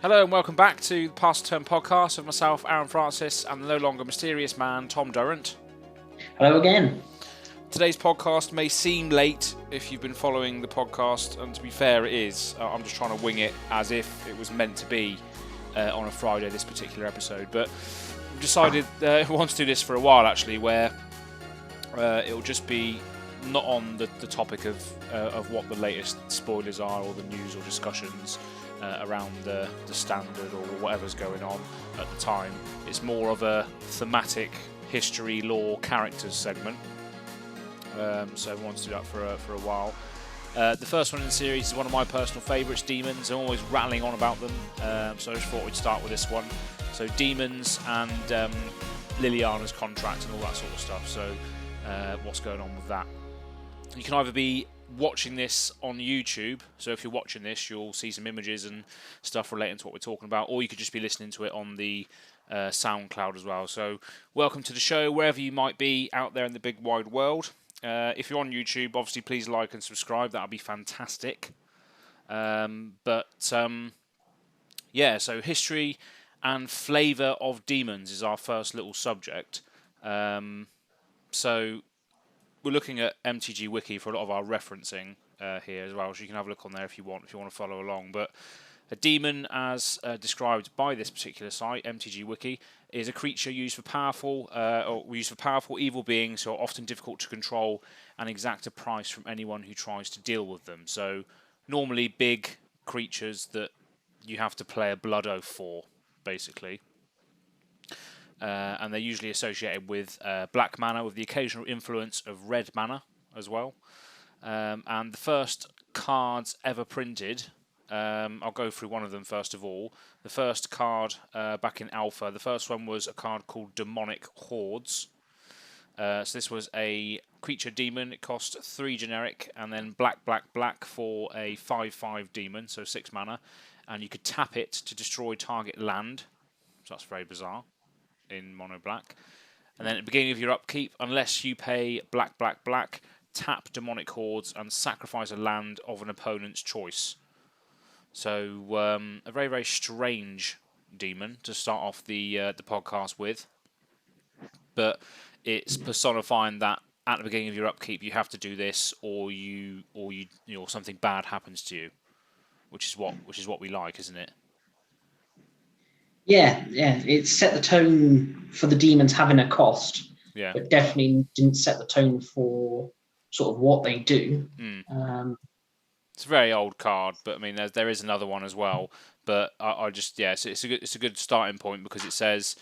Hello and welcome back to the Pass the Turn podcast of myself, Aaron Francis, and the no longer mysterious man, Tom Durrant. Hello again. Today's podcast may seem late if you've been following the podcast, and to be fair, it is. I'm just trying to wing it as if it was meant to be on a Friday, this particular episode. But I've decided I want to do this for a while, actually, where it'll just be not on the topic of what the latest spoilers are or the news or discussions around the standard or whatever's going on at the time. It's more of a thematic history, lore, characters segment. So I wanted to do that for a while. The first one in the series is one of my personal favourites, Demons. I'm always rattling on about them, so I just thought we'd start with this one. So Demons and Liliana's contract and all that sort of stuff. So what's going on with that? You can either be watching this on YouTube, so if you're watching this you'll see some images and stuff relating to what we're talking about, or you could just be listening to it on the SoundCloud as well. So welcome to the show wherever you might be out there in the big wide world. If you're on YouTube, obviously please like and subscribe, that would be fantastic. Yeah, so history and flavour of demons is our first little subject. So we're looking at MTG Wiki for a lot of our referencing here as well, so you can have a look on there if you want to follow along. But a demon, as described by this particular site, MTG Wiki, is a creature used for powerful evil beings who are often difficult to control and exact a price from anyone who tries to deal with them. So normally big creatures that you have to play a blood oath for, basically. And they're usually associated with black mana, with the occasional influence of red mana as well. And the first cards ever printed, I'll go through one of them first of all. The first card back in Alpha, the first one was a card called Demonic Hordes. So this was a creature demon. It cost 3 generic, and then black for a 5/5 demon, so 6 mana. And you could tap it to destroy target land. So that's very bizarre in mono black. And then at the beginning of your upkeep, unless you pay black, tap Demonic Hordes and sacrifice a land of an opponent's choice. So a very, very strange demon to start off the podcast with. But it's personifying that at the beginning of your upkeep you have to do this, or something bad happens to you, which is what we like, isn't it? Yeah, it set the tone for the demons having a cost, but definitely didn't set the tone for sort of what they do. It's a very old card, but I mean there is another one as well. But I just it's a good starting point, because it says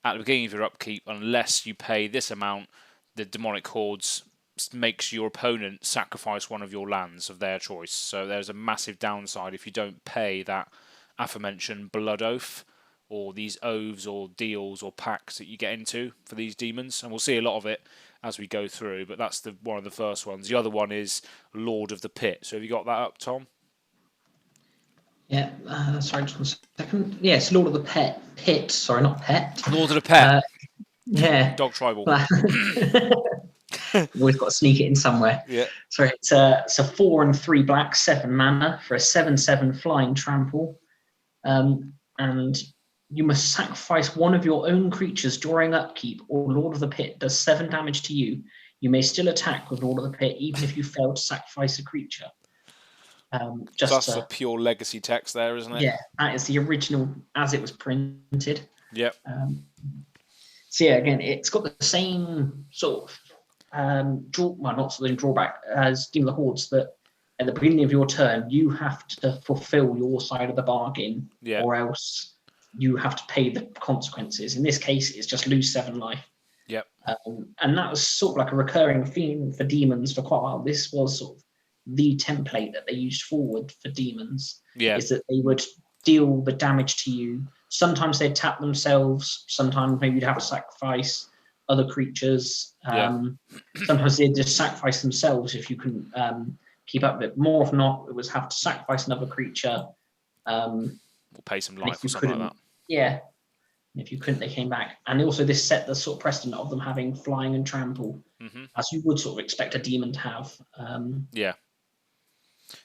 at the beginning of your upkeep, unless you pay this amount, the Demonic Hordes makes your opponent sacrifice one of your lands of their choice. So there's a massive downside if you don't pay that aforementioned blood oath, or these oaths or deals or pacts that you get into for these demons. And we'll see a lot of it as we go through, but that's one of the first ones. The other one is Lord of the Pit. So have you got that up, Tom? Yeah, sorry, just 1 second. Yes, Lord of the Pit. Sorry, not Pet. Lord of the Pet. Yeah. Dog tribal. We've always got to sneak it in somewhere. Yeah. So it's a 4 and 3 black, 7 mana for a 7/7 flying trample. And you must sacrifice one of your own creatures during upkeep, or Lord of the Pit does 7 damage to you. You may still attack with Lord of the Pit, even if you fail to sacrifice a creature. That's the pure legacy text there, isn't it? Yeah, that is the original as it was printed. Yep. So yeah, again, it's got the same sort of drawback as Demon of the Hordes, that at the beginning of your turn, you have to fulfill your side of the bargain, or else you have to pay the consequences. In this case, it's just lose 7 life. Yep. And that was sort of like a recurring theme for demons for quite a while. This was sort of the template that they used forward for demons. Yeah. Is that they would deal the damage to you. Sometimes they'd tap themselves. Sometimes maybe you'd have to sacrifice other creatures. Sometimes they'd just sacrifice themselves if you couldn't keep up with it. More often not, it was have to sacrifice another creature. Or pay some life or something like that. Yeah. If you couldn't, they came back. And also this set the sort of precedent of them having flying and trample, as you would sort of expect a demon to have.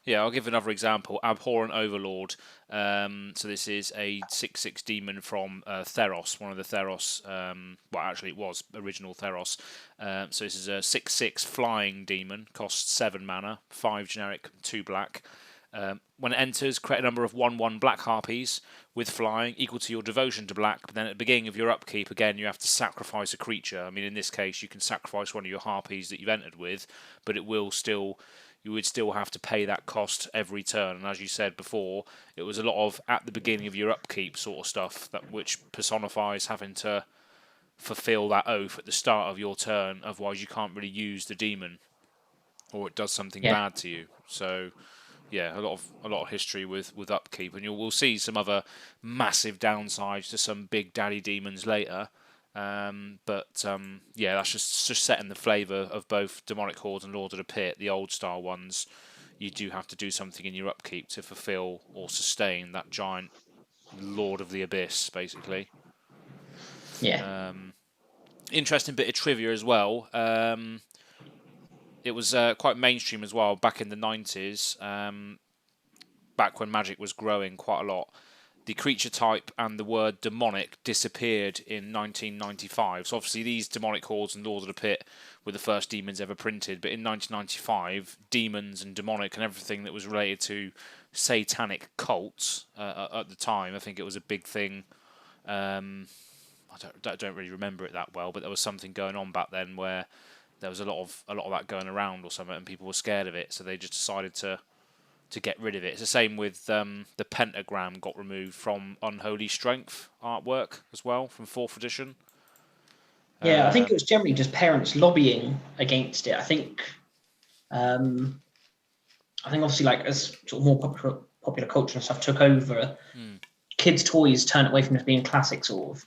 Yeah, I'll give another example. Abhorrent Overlord. So this is a 6/6 demon from Theros, one of the Theros. Well, actually, it was original Theros. So this is a 6/6 flying demon. Costs 7 mana, 5 generic, 2 black. When it enters, create a number of 1/1 black harpies with flying equal to your devotion to black. But then at the beginning of your upkeep, again, you have to sacrifice a creature. I mean, in this case, you can sacrifice one of your harpies that you've entered with, but it will still. You would still have to pay that cost every turn. And as you said before, it was a lot of at the beginning of your upkeep sort of stuff, that which personifies having to fulfill that oath at the start of your turn. Otherwise, you can't really use the demon, or it does something Yeah. bad to you. So, yeah, a lot of history with upkeep, and we'll see some other massive downsides to some big daddy demons later. Yeah, that's just setting the flavour of both Demonic Horde and Lord of the Pit, the old style ones. You do have to do something in your upkeep to fulfil or sustain that giant Lord of the Abyss, basically. Yeah. Interesting bit of trivia as well. It was quite mainstream as well back in the 90s, back when Magic was growing quite a lot. The creature type and the word demonic disappeared in 1995. So obviously these Demonic Hordes and Lord of the Pit were the first demons ever printed. But in 1995, demons and demonic and everything that was related to satanic cults at the time, I think it was a big thing. I don't really remember it that well, but there was something going on back then where there was a lot of that going around or something, and people were scared of it, so they just decided to get rid of it. It's the same with the pentagram got removed from Unholy Strength artwork as well, from 4th edition. Yeah, I think it was generally just parents lobbying against it. I think obviously, like, as sort of more popular culture and stuff took over, kids' toys turned away from just being classic sort of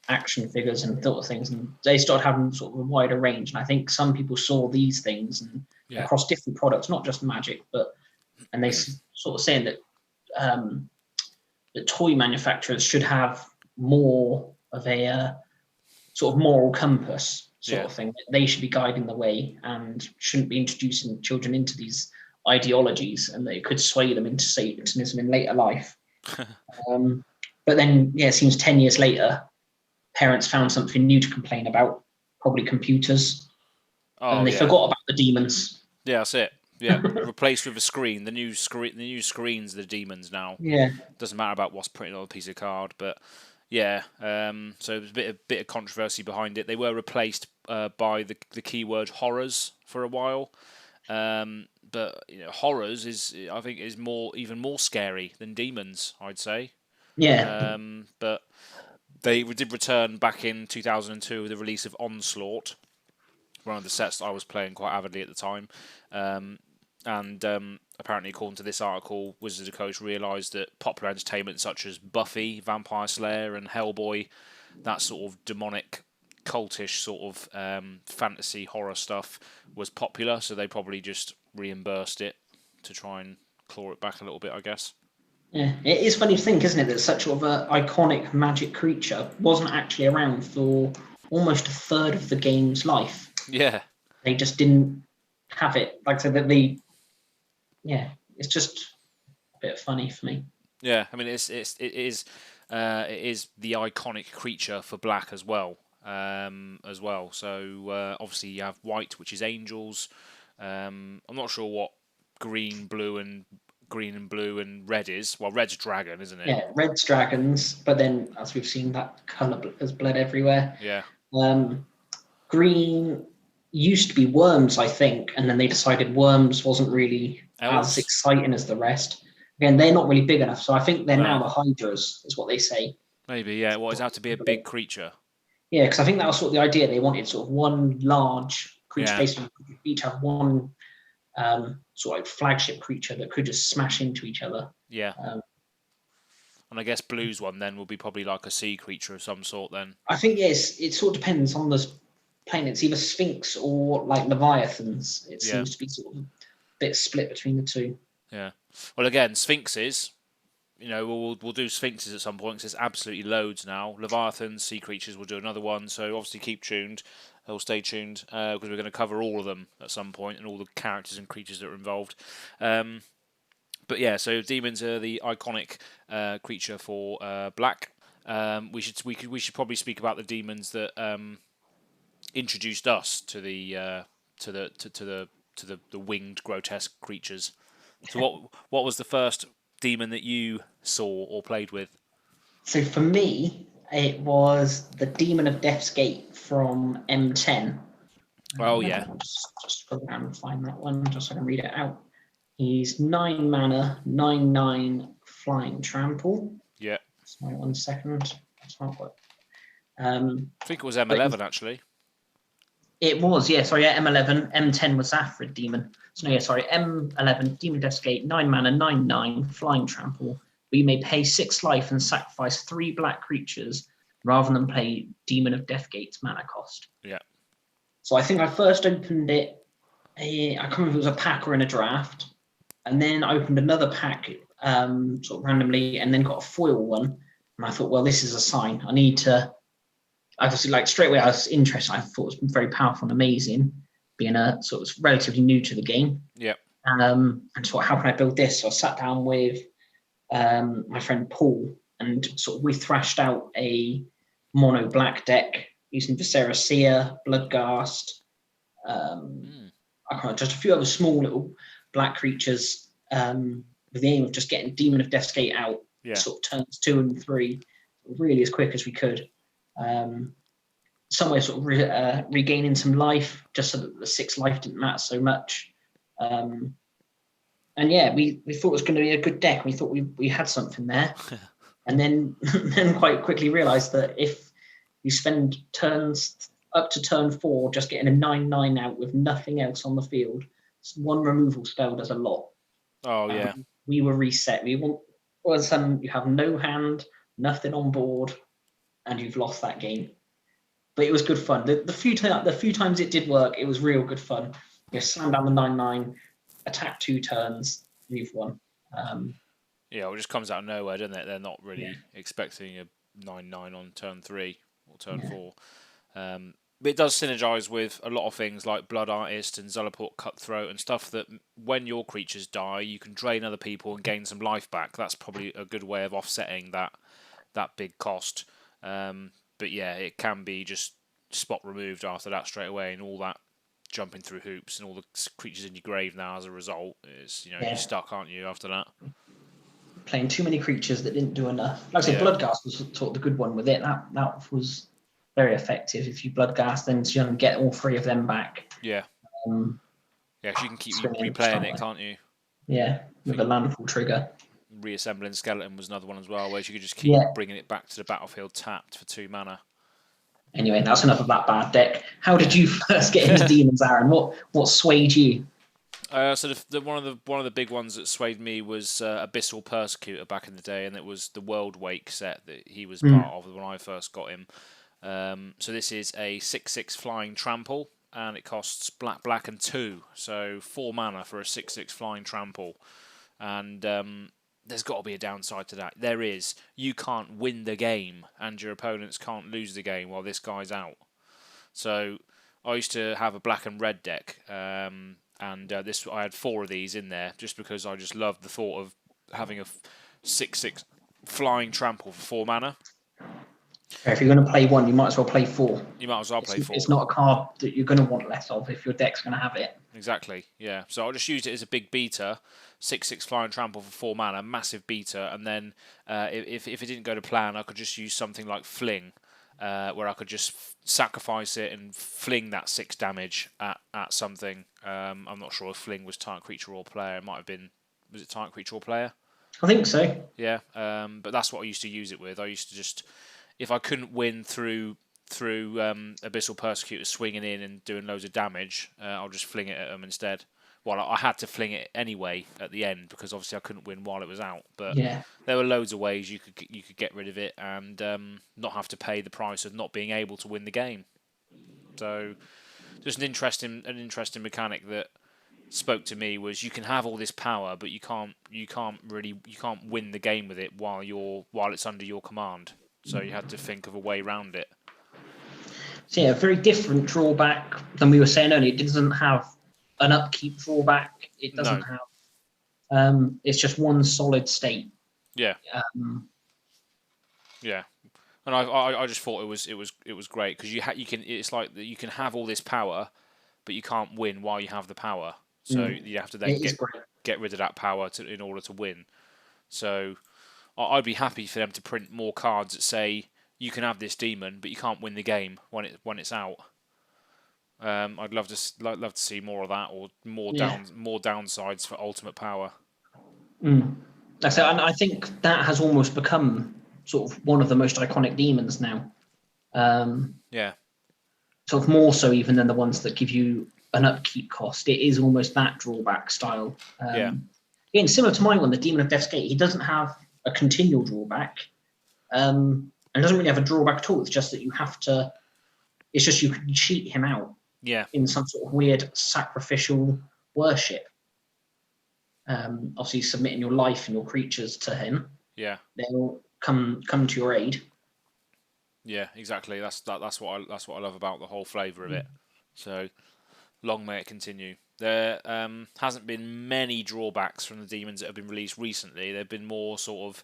action figures and sort of things, and they started having sort of a wider range. And I think some people saw these things and across different products, not just Magic, and they sort of saying that the toy manufacturers should have more of a sort of moral compass sort of thing. They should be guiding the way and shouldn't be introducing children into these ideologies, and they could sway them into Satanism in later life. But then, it seems 10 years later, parents found something new to complain about, probably computers, and they forgot about the demons. Yeah, that's it. Yeah, replaced with a screen. The new screens, the demons now. Yeah, doesn't matter about what's printed on a piece of card, but yeah. So there's a bit of controversy behind it. They were replaced by the keyword horrors for a while, but horrors I think is even more scary than demons, I'd say. Yeah. But they did return back in 2002 with the release of Onslaught, one of the sets that I was playing quite avidly at the time. And apparently, according to this article, Wizards of the Coast realised that popular entertainment such as Buffy, Vampire Slayer, and Hellboy, that sort of demonic, cultish sort of fantasy horror stuff, was popular, so they probably just reimbursed it to try and claw it back a little bit, I guess. Yeah, it is funny to think, isn't it, that such sort of an iconic magic creature wasn't actually around for almost a third of the game's life. Yeah. They just didn't have it. Like I said, it's just a bit funny for me. Yeah, I mean, it is the iconic creature for black as well. So obviously you have white, which is angels. I'm not sure what green, blue, and red is. Well, red's dragon, isn't it? Yeah, red's dragons, but then as we've seen, that colour has bled everywhere. Yeah. Green used to be worms, I think, and then they decided worms wasn't really as exciting as the rest. Again, they're not really big enough, so I think they're now the hydras, is what they say. Maybe, yeah. Well, it's have to be a big creature. Yeah, because I think that was sort of the idea. They wanted sort of one large creature, basically each have one sort of like flagship creature that could just smash into each other. Yeah. And I guess blue's one then will be probably like a sea creature of some sort then. I think, yes, it sort of depends on the plane. It's either Sphinx or like Leviathans. It seems to be sort of a bit split between the two. Yeah. Well, again, Sphinxes, we'll do Sphinxes at some point because there's absolutely loads now. Leviathans, sea creatures, we'll do another one. So obviously keep tuned. So stay tuned because we're going to cover all of them at some point and all the characters and creatures that are involved. But yeah, so demons are the iconic creature for black. We should probably speak about the demons that introduced us to the winged grotesque creatures. So what was the first demon that you saw or played with? So for me, it was the Demon of Death's Gate from M10. Oh yeah. Just go around and find that one, just so I can read it out. He's 9 mana, 9/9 flying trample. Yeah. Sorry, 1 second. That's not what. I think it was M11 actually. It was, yeah. Sorry, yeah, M11. M10 was Aphrid Demon. So no, yeah, sorry. M11 Demon of Death's Gate, 9 mana, 9/9 flying trample. Where you may pay 6 life and sacrifice 3 black creatures rather than play Demon of Deathgate's mana cost. Yeah. So I think I first opened it. I can't remember if it was a pack or in a draft, and then I opened another pack sort of randomly, and then got a foil one. And I thought, well, this is a sign. I need to. I was like straight away. I was interested. I thought it was very powerful and amazing, being a sort of relatively new to the game. Yeah. And so, how can I build this? So I sat down with my friend Paul, and sort of we thrashed out a mono black deck using Viscera Seer, Bloodghast, just a few other small little black creatures, with the aim of just getting Demon of Death's Gate out, sort of turns 2 and 3, really as quick as we could. Somewhere sort of regaining some life, just so that the 6 life didn't matter so much. And yeah, we thought it was going to be a good deck. We thought we had something there, and then quite quickly realised that if you spend turns up to turn 4 just getting a 9/9 out with nothing else on the field, one removal spell does a lot. Oh yeah. We were reset. All of a sudden you have no hand, nothing on board, and you've lost that game. But it was good fun. The few times it did work, it was real good fun. You slam down the 9/9, attack 2 turns, and you've won. Yeah, it just comes out of nowhere, doesn't it? They're not really expecting a 9/9 on turn 3 or turn 4. But it does synergize with a lot of things like Blood Artist and Zulaport Cutthroat and stuff that when your creatures die, you can drain other people and gain some life back. That's probably a good way of offsetting that big cost. But yeah, it can be just spot removed after that straight away, and all that jumping through hoops and all the creatures in your grave now as a result is, you're stuck, aren't you, after that? Playing too many creatures that didn't do enough. Like I say, Bloodghast was sort of the good one with it. That was very effective. If you Bloodghast, then you can get all 3 of them back. Yeah. So you can keep replaying it, can't you? Yeah, with a landfall trigger. Reassembling Skeleton was another one as well, where you could just keep bringing it back to the battlefield tapped for 2 mana. Anyway, that's enough of that bad deck. How did you first get into Demons, Aaron? What swayed you? So one of the big ones that swayed me was Abyssal Persecutor back in the day, and it was the World Wake set that he was part of when I first got him. So this is a 6/6 flying trample, and it costs black and 2, so 4 mana for a 6/6 flying trample. And there's got to be a downside to that. There is. You can't win the game, and your opponents can't lose the game while this guy's out. So I used to have a black and red deck, and I had 4 of these in there just because I just loved the thought of having a 6/6 flying trample for 4 mana. If you're going to play 1, you might as well play 4. You might as well play 4. It's not a card that you're going to want less of if your deck's going to have it. Exactly, yeah. So I just used it as a big beater, 6/6 flying trample for 4 mana, massive beater, and then if it didn't go to plan, I could just use something like Fling, where I could just sacrifice it and fling that 6 damage at something. I'm not sure if Fling was target creature or player. It might have been. Was it target creature or player? I think so. Yeah, but that's what I used to use it with. I used to just, if I couldn't win through Abyssal Persecutor swinging in and doing loads of damage, I'll just fling it at them instead. Well, I had to fling it anyway at the end because obviously I couldn't win while it was out. But there were loads of ways you could get rid of it and not have to pay the price of not being able to win the game. So, just an interesting mechanic that spoke to me was you can have all this power, but you can't win the game with it while it's under your command. So you had to think of a way around it. So yeah, a very different drawback than we were saying earlier. It doesn't have an upkeep drawback. It doesn't have. It's just one solid state. Yeah. Um, Yeah. And I just thought it was great because you can, it's like that you can have all this power, but you can't win while you have the power. So you have to then get rid of that power in order to win. So I'd be happy for them to print more cards that say you can have this demon, but you can't win the game when it's out. I'd love to see more of that, or more downsides for ultimate power. That's it. And I think that has almost become sort of one of the most iconic demons now. Yeah. Sort of more so even than the ones that give you an upkeep cost. It is almost that drawback style. Again, similar to my one, the Demon of Death's Gate. He doesn't have a continual drawback, and doesn't really have a drawback at all. It's just that you have to. It's just you can cheat him out. Yeah. In some sort of weird sacrificial worship. Obviously, submitting your life and your creatures to him. Yeah. They'll come to your aid. Yeah, exactly. That's what I love about the whole flavour of it. So, long may it continue. There hasn't been many drawbacks from the demons that have been released recently. They've been more sort of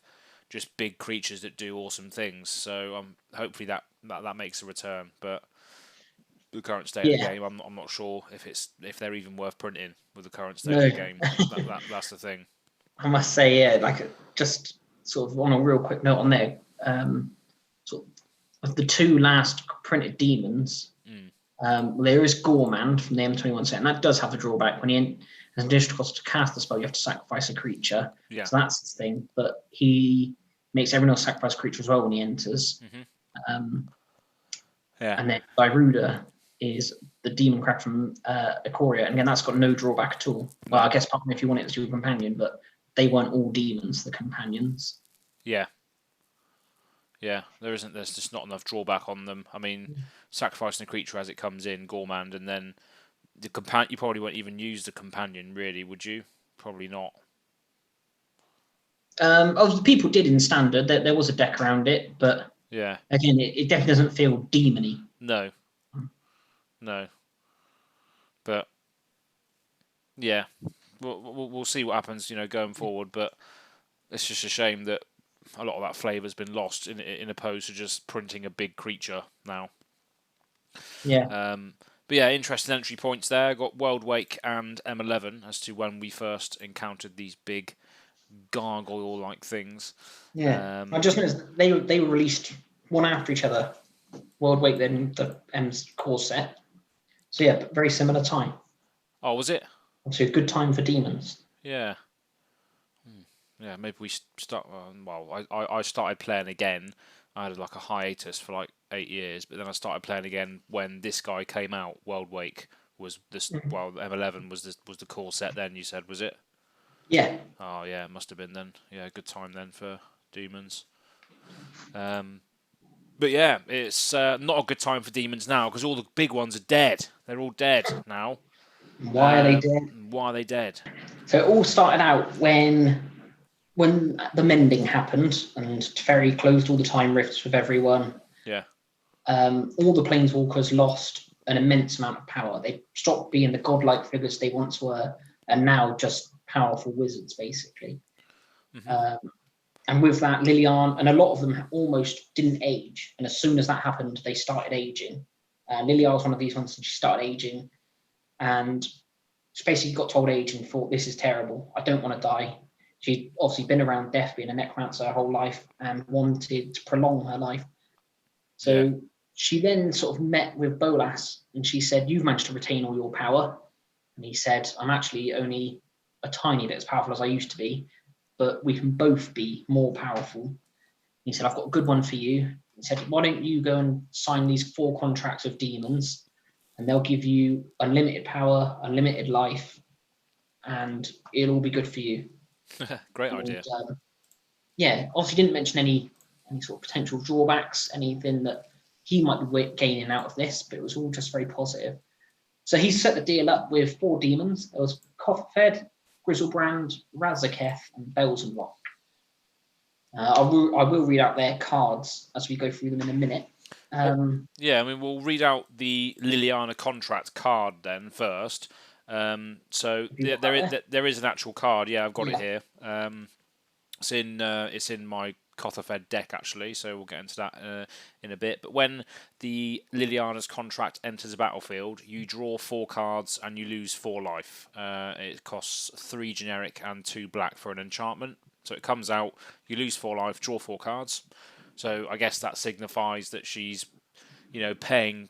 just big creatures that do awesome things. So hopefully that makes a return. But the current state of the game, I'm not sure if they're even worth printing with the current state of the game. That's the thing. I must say, like just sort of on a real quick note on there, sort of the two last printed demons. There is Gormand from the M21 set, and that does have a drawback. When he has an additional cost to cast the spell, you have to sacrifice a creature. Yeah. So that's the thing. But he makes everyone else sacrifice a creature as well when he enters. And then Gyruda is the demon crack from Ikoria, and again that's got no drawback at all. Well, I guess apart from if you want it as your companion, but they weren't all demons, the companions. Yeah. Yeah, there's just not enough drawback on them. I mean, sacrificing a creature as it comes in, Gormand, and then the companion. You probably won't even use the companion, really, would you? Probably not. The people did in standard. There was a deck around it, but yeah, again, it definitely doesn't feel demony. No. But yeah, we'll see what happens, going forward. But it's just a shame that a lot of that flavour's been lost in opposed to just printing a big creature now. Yeah. But yeah, interesting entry points there. Got World Wake and M11 as to when we first encountered these big gargoyle-like things. Yeah. I just noticed they were released one after each other. World Wake, then the M's core set. So yeah, very similar time. Oh, was it? So a good time for demons. Yeah. Yeah, maybe we start. I started playing again. I had like a hiatus for like 8 years, but then I started playing again when this guy came out. World Wake was this. Well, M11 was the core set. Then you said, was it? Yeah. Oh yeah, it must have been then. Yeah, good time then for demons. But yeah, it's not a good time for demons now because all the big ones are dead. They're all dead now. Why are they dead? Why are they dead? So it all started out when the mending happened and Teferi closed all the time rifts with everyone. Yeah. All the planeswalkers lost an immense amount of power. They stopped being the godlike figures they once were, and now just powerful wizards, basically. And with that, Liliana, and a lot of them almost didn't age. And as soon as that happened, they started aging. Liliana was one of these ones, and she started aging. And she basically got told age and thought, this is terrible. I don't want to die. She'd obviously been around death, being a necromancer her whole life, and wanted to prolong her life. So she then sort of met with Bolas, and she said, you've managed to retain all your power. And he said, I'm actually only a tiny bit as powerful as I used to be, but we can both be more powerful. He said, I've got a good one for you. He said, why don't you go and sign these 4 contracts of demons, and they'll give you unlimited power, unlimited life, and it'll all be good for you. Great idea. Obviously didn't mention any sort of potential drawbacks, anything that he might be gaining out of this, but it was all just very positive. So he set the deal up with 4 demons. There was Kothfed, Griselbrand, Razaketh, and Belzenrock. I will read out their cards as we go through them in a minute. Yeah, I mean, we'll read out the Liliana contract card then first. So there is an actual card. Yeah, I've got it here. It's in my Kothafed deck actually, so we'll get into that in a bit. But when the Liliana's contract enters a battlefield, you draw 4 cards and you lose 4 life. It costs 3 generic and 2 black for an enchantment. So it comes out, you lose 4 life, draw 4 cards. So I guess that signifies that she's, paying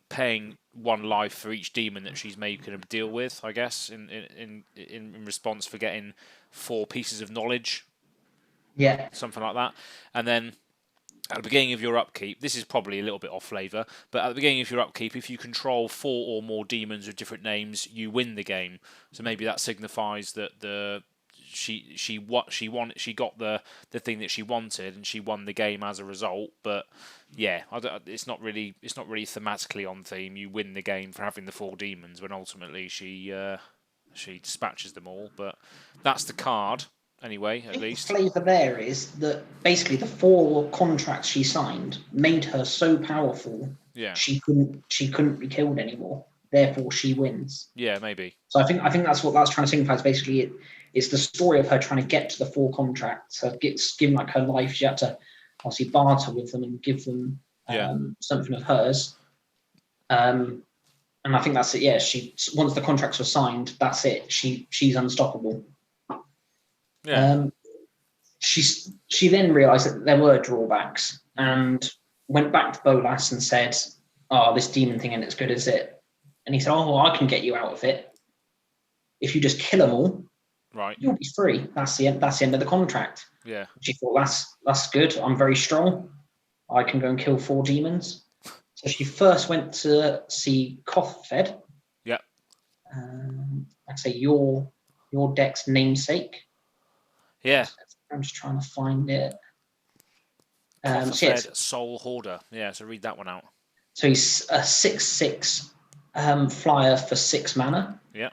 1 life for each demon that she's making a deal with. I guess in response for getting 4 pieces of knowledge. Yeah. Something like that. And then at the beginning of your upkeep, this is probably a little bit off flavour, but at the beginning of your upkeep, if you control 4 or more demons with different names, you win the game. So maybe that signifies that she got the thing that she wanted, and she won the game as a result. But yeah, it's not really thematically on theme. You win the game for having the 4 demons when ultimately she dispatches them all. But that's the card. Anyway, at least the flavour there is that basically the 4 contracts she signed made her so powerful. Yeah. She couldn't be killed anymore. Therefore, she wins. Yeah, maybe. So I think that's what that's trying to signify. Is basically it's the story of her trying to get to the 4 contracts. So it's given like her life. She had to obviously barter with them and give them something of hers. And I think that's it. Yeah, once the contracts were signed, that's it. She's unstoppable. Yeah. She then realised that there were drawbacks and went back to Bolas and said, "Oh, this demon thing ain't as good as it." And he said, "Oh, well, I can get you out of it. If you just kill them all, right, you'll be free. That's the end of the contract." Yeah. She thought, that's good. I'm very strong. I can go and kill 4 demons. So she first went to see Kothfed. Yeah. I'd say your deck's namesake. Yeah. I'm just trying to find it. Soul Hoarder. Yeah, so read that one out. So he's a 6/6 flyer for 6 mana. Yeah.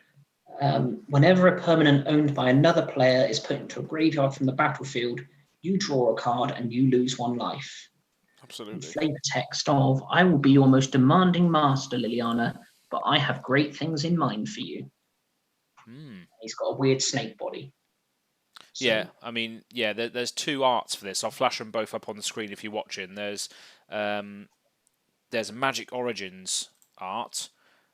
Whenever a permanent owned by another player is put into a graveyard from the battlefield, you draw a card and you lose 1 life. Absolutely. And flavor text of, "I will be your most demanding master, Liliana, but I have great things in mind for you." He's got a weird snake body. So, yeah, I mean, yeah, there's 2 arts for this. I'll flash them both up on the screen if you're watching. There's a Magic Origins art,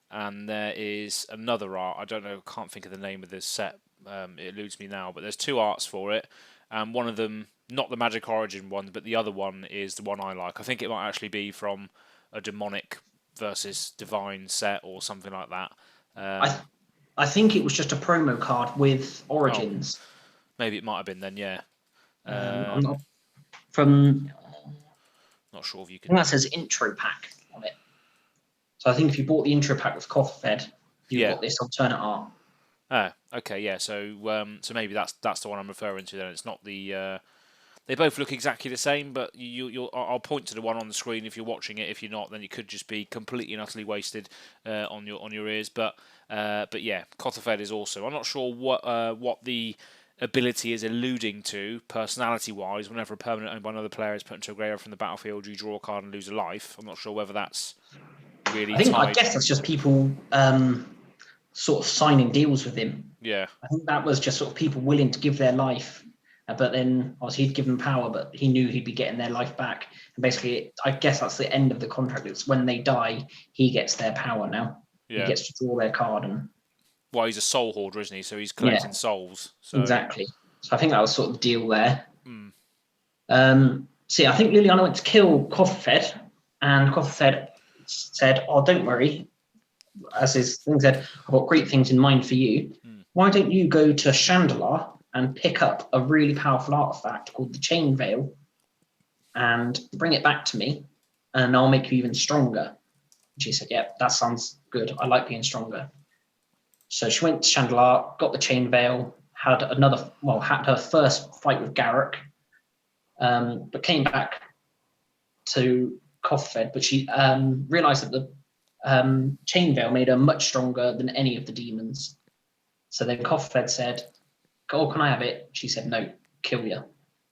and there is another art. I don't know, can't think of the name of this set. It eludes me now, but there's 2 arts for it, and one of them, not the Magic Origin one, but the other one is the one I like. I think it might actually be from a Demonic versus Divine set or something like that. I think it was just a promo card with Origins. Oh. Maybe it might have been then, yeah. I'm not sure if you can. I think that says intro pack on it. So I think if you bought the intro pack with Kothfed, you got this alternate art. Ah, okay, yeah. So maybe that's the one I'm referring to. Then it's not the. They both look exactly the same, but I'll point to the one on the screen if you're watching it. If you're not, then it could just be completely and utterly wasted on your ears. But yeah, Kothafed is also. I'm not sure what the ability is alluding to personality-wise. Whenever a permanent owned by another player is put into a graveyard from the battlefield, you draw a card and lose a life. I'm not sure whether that's really. I guess that's just people sort of signing deals with him. Yeah. I think that was just sort of people willing to give their life, but then obviously he'd given power, but he knew he'd be getting their life back. And basically, I guess that's the end of the contract. It's when they die, he gets their power now. Yeah. He gets to draw their card and. Well, he's a soul hoarder, isn't he? So he's collecting souls. So. Exactly. So I think that was sort of the deal there. So yeah, I think Liliana went to kill Kothfed, and Kothfed said, "Oh, don't worry." As his thing said, "I've got great things in mind for you. Why don't you go to Chandalar and pick up a really powerful artifact called the Chain Veil and bring it back to me, and I'll make you even stronger." And she said, "Yeah, that sounds good. I like being stronger." So she went to Chandalar, got the Chain Veil, had her first fight with Garruk, but came back to Kothfed. But she realised that the Chain Veil made her much stronger than any of the demons. So then Kothfed said, "Oh, can I have it?" She said, "No, kill you."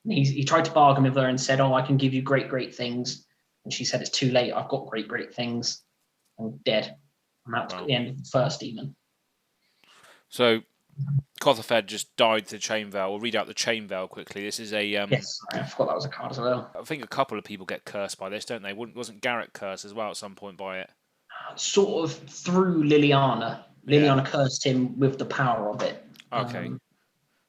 And he tried to bargain with her and said, "Oh, I can give you great, great things." and she said, "It's too late. I've got great things." And dead. And that's Wow. the end of the first demon. So Kothafed just died to Chain Veil. We'll read out the Chain Veil quickly. This is a Yes, I forgot that was a card as well. I think a couple of people get cursed by this, don't they? Wasn't Garrett cursed as well at some point by it? Sort of through Liliana. Liliana cursed him with the power of it. Okay.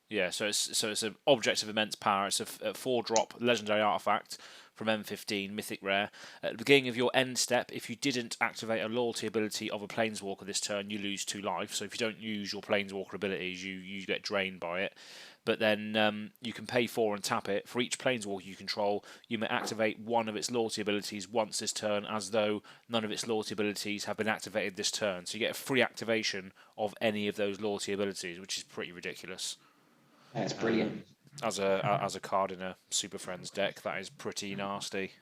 Yeah, so it's an object of immense power. It's a 4-drop legendary artifact from M15, Mythic Rare. At the beginning of your end step, if you didn't activate a loyalty ability of a Planeswalker this turn, you lose 2 life. So if you don't use your Planeswalker abilities, you get drained by it. But then you can pay 4 and tap it. For each Planeswalker you control, you may activate one of its loyalty abilities once this turn, as though none of its loyalty abilities have been activated this turn. So you get a free activation of any of those loyalty abilities, which is pretty ridiculous. That's brilliant. As a card in a Super Friends deck, that is pretty nasty.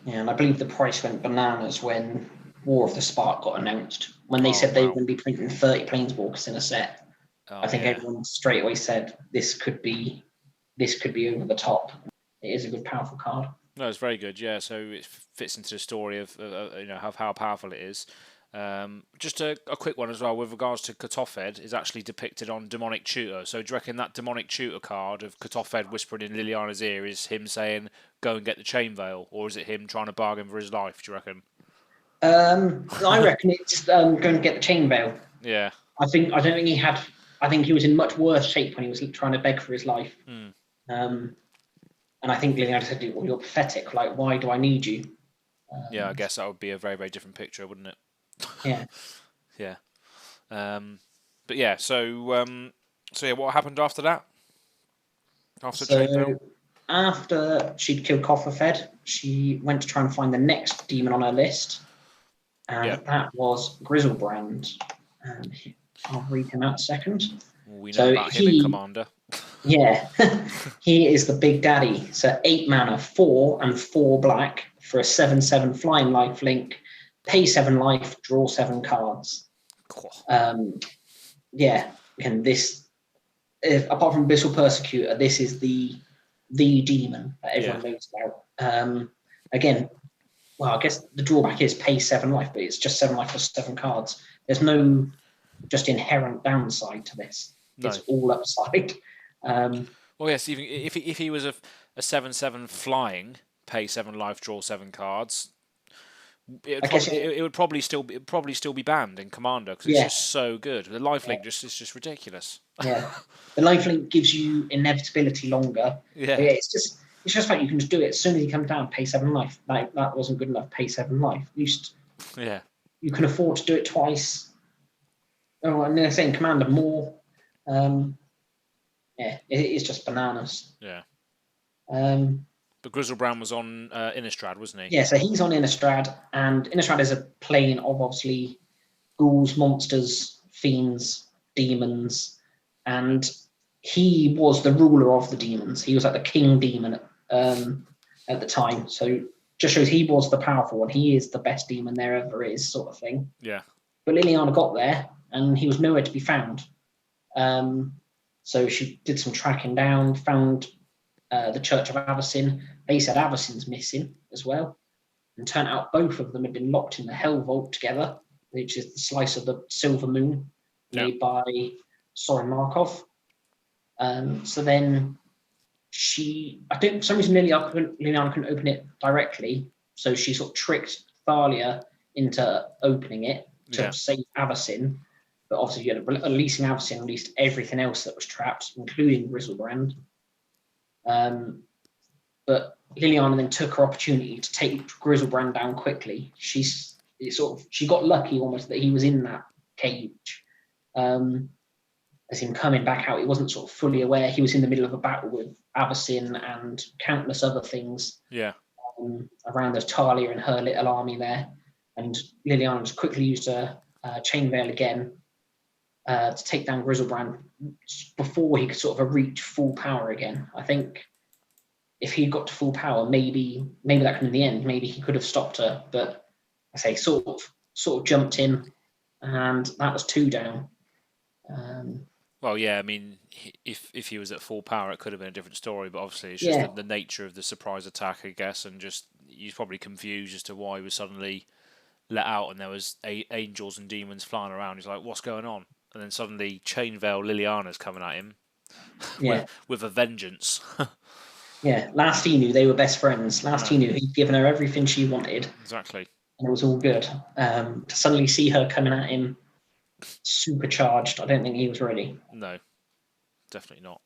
Yeah, and I believe the price went bananas when War of the Spark got announced. When they said they were going to be printing 30 Planeswalkers in a set, I think everyone straight away said this could be over the top. It is a good, powerful card. No, it's very good. Yeah, so it fits into the story of how powerful it is. Just a quick one as well with regards to Kothafed is actually depicted on Demonic Tutor. So do you reckon that Demonic Tutor card of Kothafed whispering in Liliana's ear is him saying go and get the Chain Veil, or is it him trying to bargain for his life? Do you reckon? I reckon it's going to get the Chain Veil. Yeah. I don't think he had. I think he was in much worse shape when he was trying to beg for his life. And I think Liliana said, "Well, you're pathetic. Like, why do I need you?" Yeah, I guess that would be a very, very different picture, wouldn't it? Yeah. Yeah. But yeah, so yeah, what happened after that? After she'd killed Kothafed, she went to try and find the next demon on her list, and that was Griselbrand. I'll read him out a second. We know about him in Commander. Yeah, he is the big daddy. So 8 mana, 4 and 4 black for a 7/7 flying lifelink. Pay 7 life, draw 7 cards. Cool. Yeah, and this, apart from Abyssal Persecutor, this is the demon that everyone knows about. Again, well, I guess the drawback is pay 7 life, but it's just 7 life for 7 cards. There's no just inherent downside to this. No. It's all upside. Well, yes, even if he was a 7/7 flying, pay 7 life, draw 7 cards, it would probably still be banned in Commander because it's just so good. The lifelink is just ridiculous. Yeah, the lifelink gives you inevitability longer. Yeah, it's just like you can just do it as soon as you come down, pay 7 life. Like that wasn't good enough. Pay 7 life. You can afford to do it twice. Oh, and they're saying Commander more. It is just bananas. Yeah. But Griselbrand was on Innistrad, wasn't he? Yeah, so he's on Innistrad, and Innistrad is a plane of obviously ghouls, monsters, fiends, demons, and he was the ruler of the demons. He was like the king demon at the time. So just shows he was the powerful one. He is the best demon there ever is, sort of thing. Yeah. But Liliana got there, and he was nowhere to be found. So she did some tracking down, found the Church of Avacyn. They said Avacyn's missing as well. And turned out both of them had been locked in the Hell Vault together, which is the slice of the Silver Moon made by Sorin Markov. So then I think for some reason Liliana couldn't open it directly. So she sort of tricked Thalia into opening it to save Avacyn. But obviously, you had releasing Avacyn, released everything else that was trapped, including Griselbrand. But Liliana then took her opportunity to take Griselbrand down quickly. She got lucky almost that he was in that cage. As him coming back out, he wasn't sort of fully aware. He was in the middle of a battle with Avacyn and countless other things. Yeah. Around there's Talia and her little army there. And Liliana just quickly used a Chain Veil again to take down Griselbrand before he could sort of reach full power again. I think if he got to full power, maybe that could in the end, maybe he could have stopped her. But I say sort of jumped in, and that was 2 down. Well, yeah, I mean, if he was at full power, it could have been a different story. But obviously, it's just the nature of the surprise attack, I guess, and just he's probably confused as to why he was suddenly let out and there was angels and demons flying around. He's like, what's going on? And then suddenly Chainveil Liliana's coming at him with a vengeance. Yeah, last he knew, they were best friends. Last he knew, he'd given her everything she wanted. Exactly. And it was all good. To suddenly see her coming at him supercharged, I don't think he was ready. No, definitely not.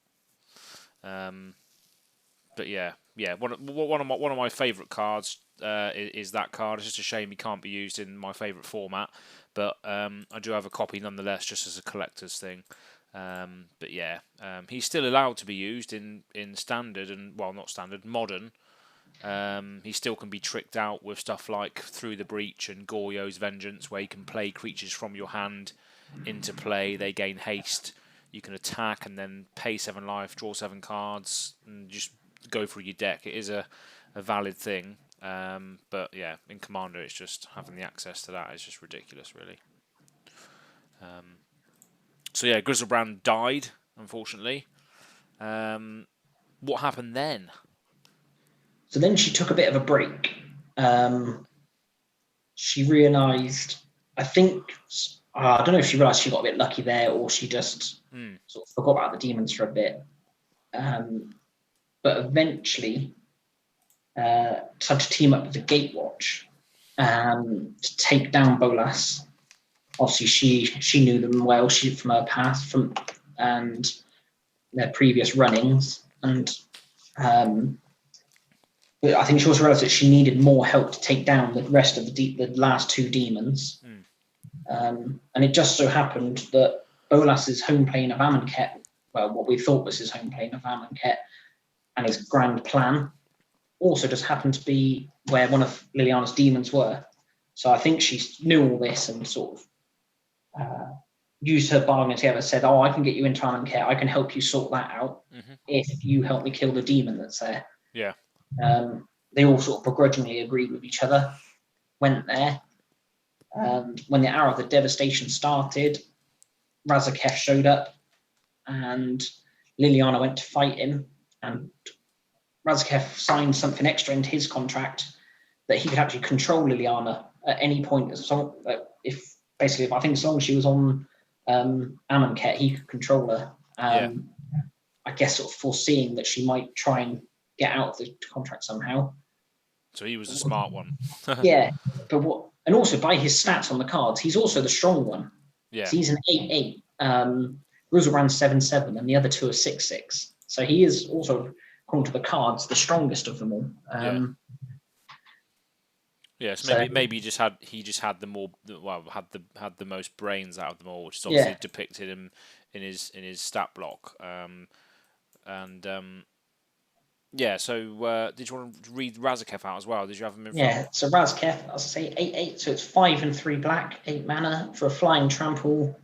But yeah, one of my favourite cards is that card. It's just a shame he can't be used in my favourite format, but I do have a copy nonetheless, just as a collector's thing. But yeah, he's still allowed to be used in standard and, well, not standard, modern. He still can be tricked out with stuff like Through the Breach and Goryo's Vengeance, where you can play creatures from your hand into play. They gain haste. You can attack and then pay 7 life, draw 7 cards, and just go through your deck. It is a valid thing. But yeah, in Commander, it's just having the access to that is just ridiculous, really. So yeah, Griselbrand died, unfortunately. What happened then? So then she took a bit of a break. She realised, I don't know if she realised she got a bit lucky there or she just sort of forgot about the demons for a bit. But eventually tried to team up with the Gatewatch to take down Bolas. Obviously, she knew them well from her past and their previous runnings. And but I think she also realised that she needed more help to take down the rest of the last 2 demons. And it just so happened that Bolas's home plane of Amonkhet, well, what we thought was his home plane of Amonkhet, and his grand plan also just happened to be where one of Liliana's demons were. So I think she knew all this and sort of used her bargain together, said, I can get you into Amonkhet, I can help you sort that out if you help me kill the demon that's there. Yeah. They all sort of begrudgingly agreed with each other, went there. When the Hour of the Devastation started, Razaketh showed up and Liliana went to fight him, and Razaketh signed something extra into his contract that he could actually control Liliana at any point. I think as long as she was on Amonkhet, he could control her. I guess sort of foreseeing that she might try and get out of the contract somehow. So he was a smart one. Yeah, and also by his stats on the cards, he's also the strong one. Yeah. So he's an 8/8. Griselbrand's 7/7, and the other 2 are 6/6. So he is also, according to the cards, the strongest of them all. So maybe he just had the more, well, had the most brains out of them all, which is obviously depicted in his stat block. So did you want to read Razaketh out as well? Did you have him in front? Yeah, so Razaketh, as I say, 8/8, so it's 5 and 3 black, 8 mana for a flying trample.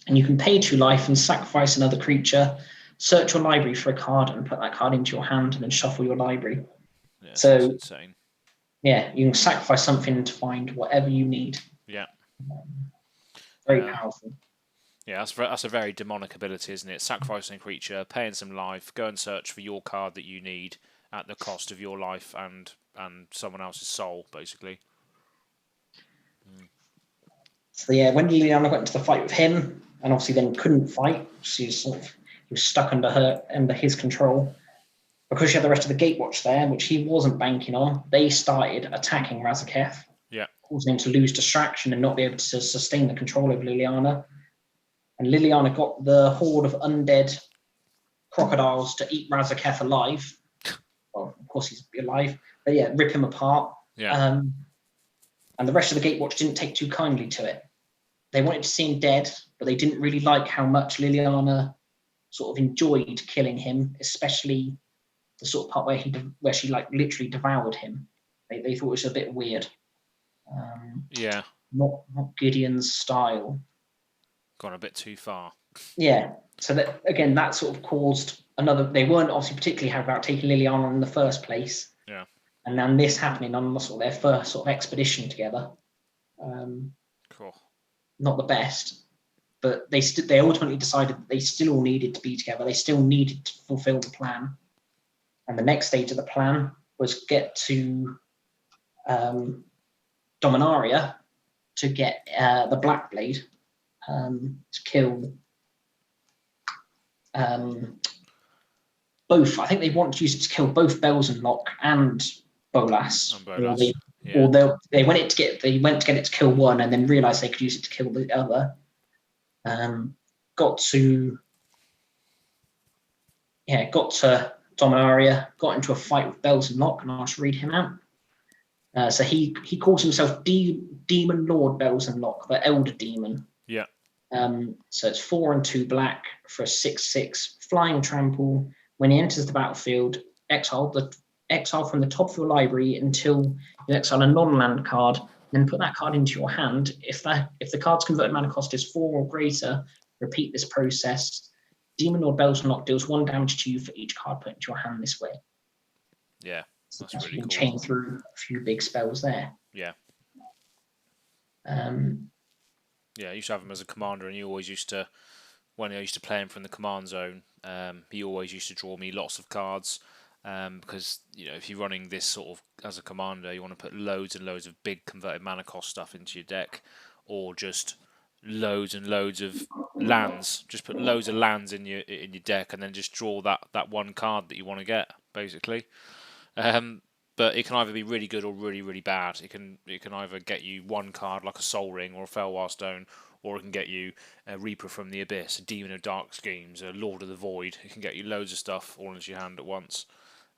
And you can pay 2 life and sacrifice another creature, search your library for a card and put that card into your hand and then shuffle your library. Yeah, so that's insane. Yeah, you can sacrifice something to find whatever you need. Yeah. Very powerful. Yeah, that's a very demonic ability, isn't it? Sacrificing a creature, paying some life, go and search for your card that you need at the cost of your life and someone else's soul, basically. So yeah, when Liliana got into the fight with him, and obviously then couldn't fight, he was stuck under his control. Because she had the rest of the Gatewatch there, which he wasn't banking on, they started attacking Razaketh, causing him to lose distraction and not be able to sustain the control over Liliana. And Liliana got the horde of undead crocodiles to eat Razaketh alive. Well, of course he's alive, but yeah, rip him apart. Yeah. And the rest of the Gatewatch didn't take too kindly to it. They wanted to see him dead, but they didn't really like how much Liliana sort of enjoyed killing him, especially the sort of part where she like literally devoured him. They thought it was a bit weird. Not Gideon's style. Gone a bit too far. Yeah. So that sort of caused another. They weren't obviously particularly happy about taking Liliana in the first place. Yeah. And then this happening on sort of their first sort of expedition together. Cool. Not the best, but they ultimately decided that they still all needed to be together. They still needed to fulfill the plan. And the next stage of the plan was get to Dominaria to get the Black Blade to kill both. I think they want to use it to kill both Belzenlock and Bolas. And Bolas, yeah. Or they went to get it to kill one, and then realised they could use it to kill the other. Got to Dominaria, got into a fight with Belzenlock, and I'll just read him out. So he calls himself Demon Lord Belzenlock, the Elder Demon. Yeah. So it's 4 and 2 black for a 6/6 flying trample. When he enters the battlefield, exile from the top of your library until you exile a non-land card, then put that card into your hand. If the card's converted mana cost is 4 or greater, repeat this process. Demon Lord Belzenlock deals 1 damage to you for each card put into your hand this way. Yeah, that's So really you can cool. chain through a few big spells there. Yeah. Yeah, I used to have him as a commander, and he always used to, when I used to play him from the command zone, he always used to draw me lots of cards. Because if you're running this sort of as a commander, you want to put loads and loads of big converted mana cost stuff into your deck, or just loads and loads of lands. Just put loads of lands in your deck, and then just draw that one card that you want to get, basically. But it can either be really good or really, really bad. It can either get you one card like a Soul Ring or a Felwar Stone, or it can get you a Reaper from the Abyss, a Demon of Dark Schemes, a Lord of the Void. It can get you loads of stuff all into your hand at once.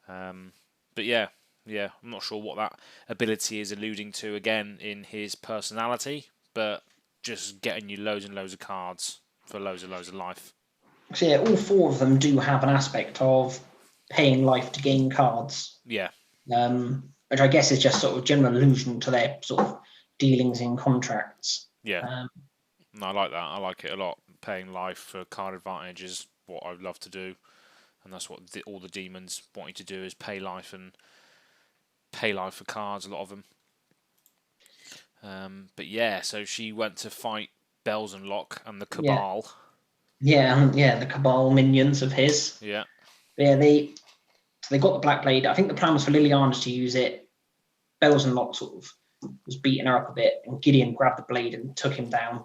But yeah, I'm not sure what that ability is alluding to again in his personality, but just getting you loads and loads of cards for loads and loads of life. So yeah, all 4 of them do have an aspect of paying life to gain cards. Yeah. Which I guess is just sort of general allusion to their sort of dealings in contracts. Yeah. No, I like that. I like it a lot. Paying life for card advantage is what I love to do, and that's what all the demons want you to do, is pay life for cards. A lot of them. But yeah, so she went to fight Belzenlock and the Cabal. Yeah, the Cabal minions of his. Yeah. Yeah, they got the Black Blade. I think the plan was for Liliana to use it. Belzenlock sort of was beating her up a bit, and Gideon grabbed the blade and took him down.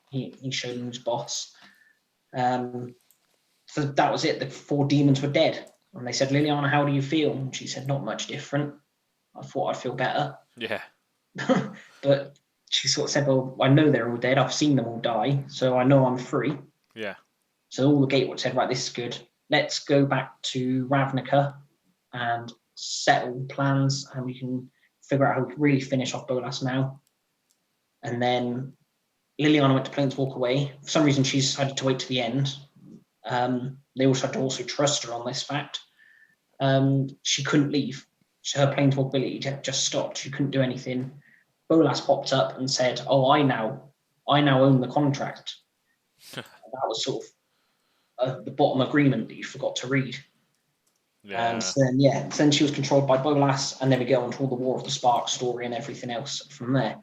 He showed him his boss. So that was it. The 4 demons were dead. And they said, Liliana, how do you feel? And she said, not much different. I thought I'd feel better. Yeah. But she sort of said, well, I know they're all dead. I've seen them all die. So I know I'm free. Yeah. So all the Gatewatch said, right, this is good. Let's go back to Ravnica and settle plans, and we can figure out how we can really finish off Bolas now. And then Liliana went to Planeswalk away. For some reason, she decided to wait to the end. They also had to also trust her on this fact. She couldn't leave. So her Planeswalk ability just stopped. She couldn't do anything. Bolas popped up and said, "Oh, I now own the contract." That was sort of the bottom agreement that you forgot to read. Yeah. So then she was controlled by Bolas, and then we go on to all the War of the Spark story and everything else from there.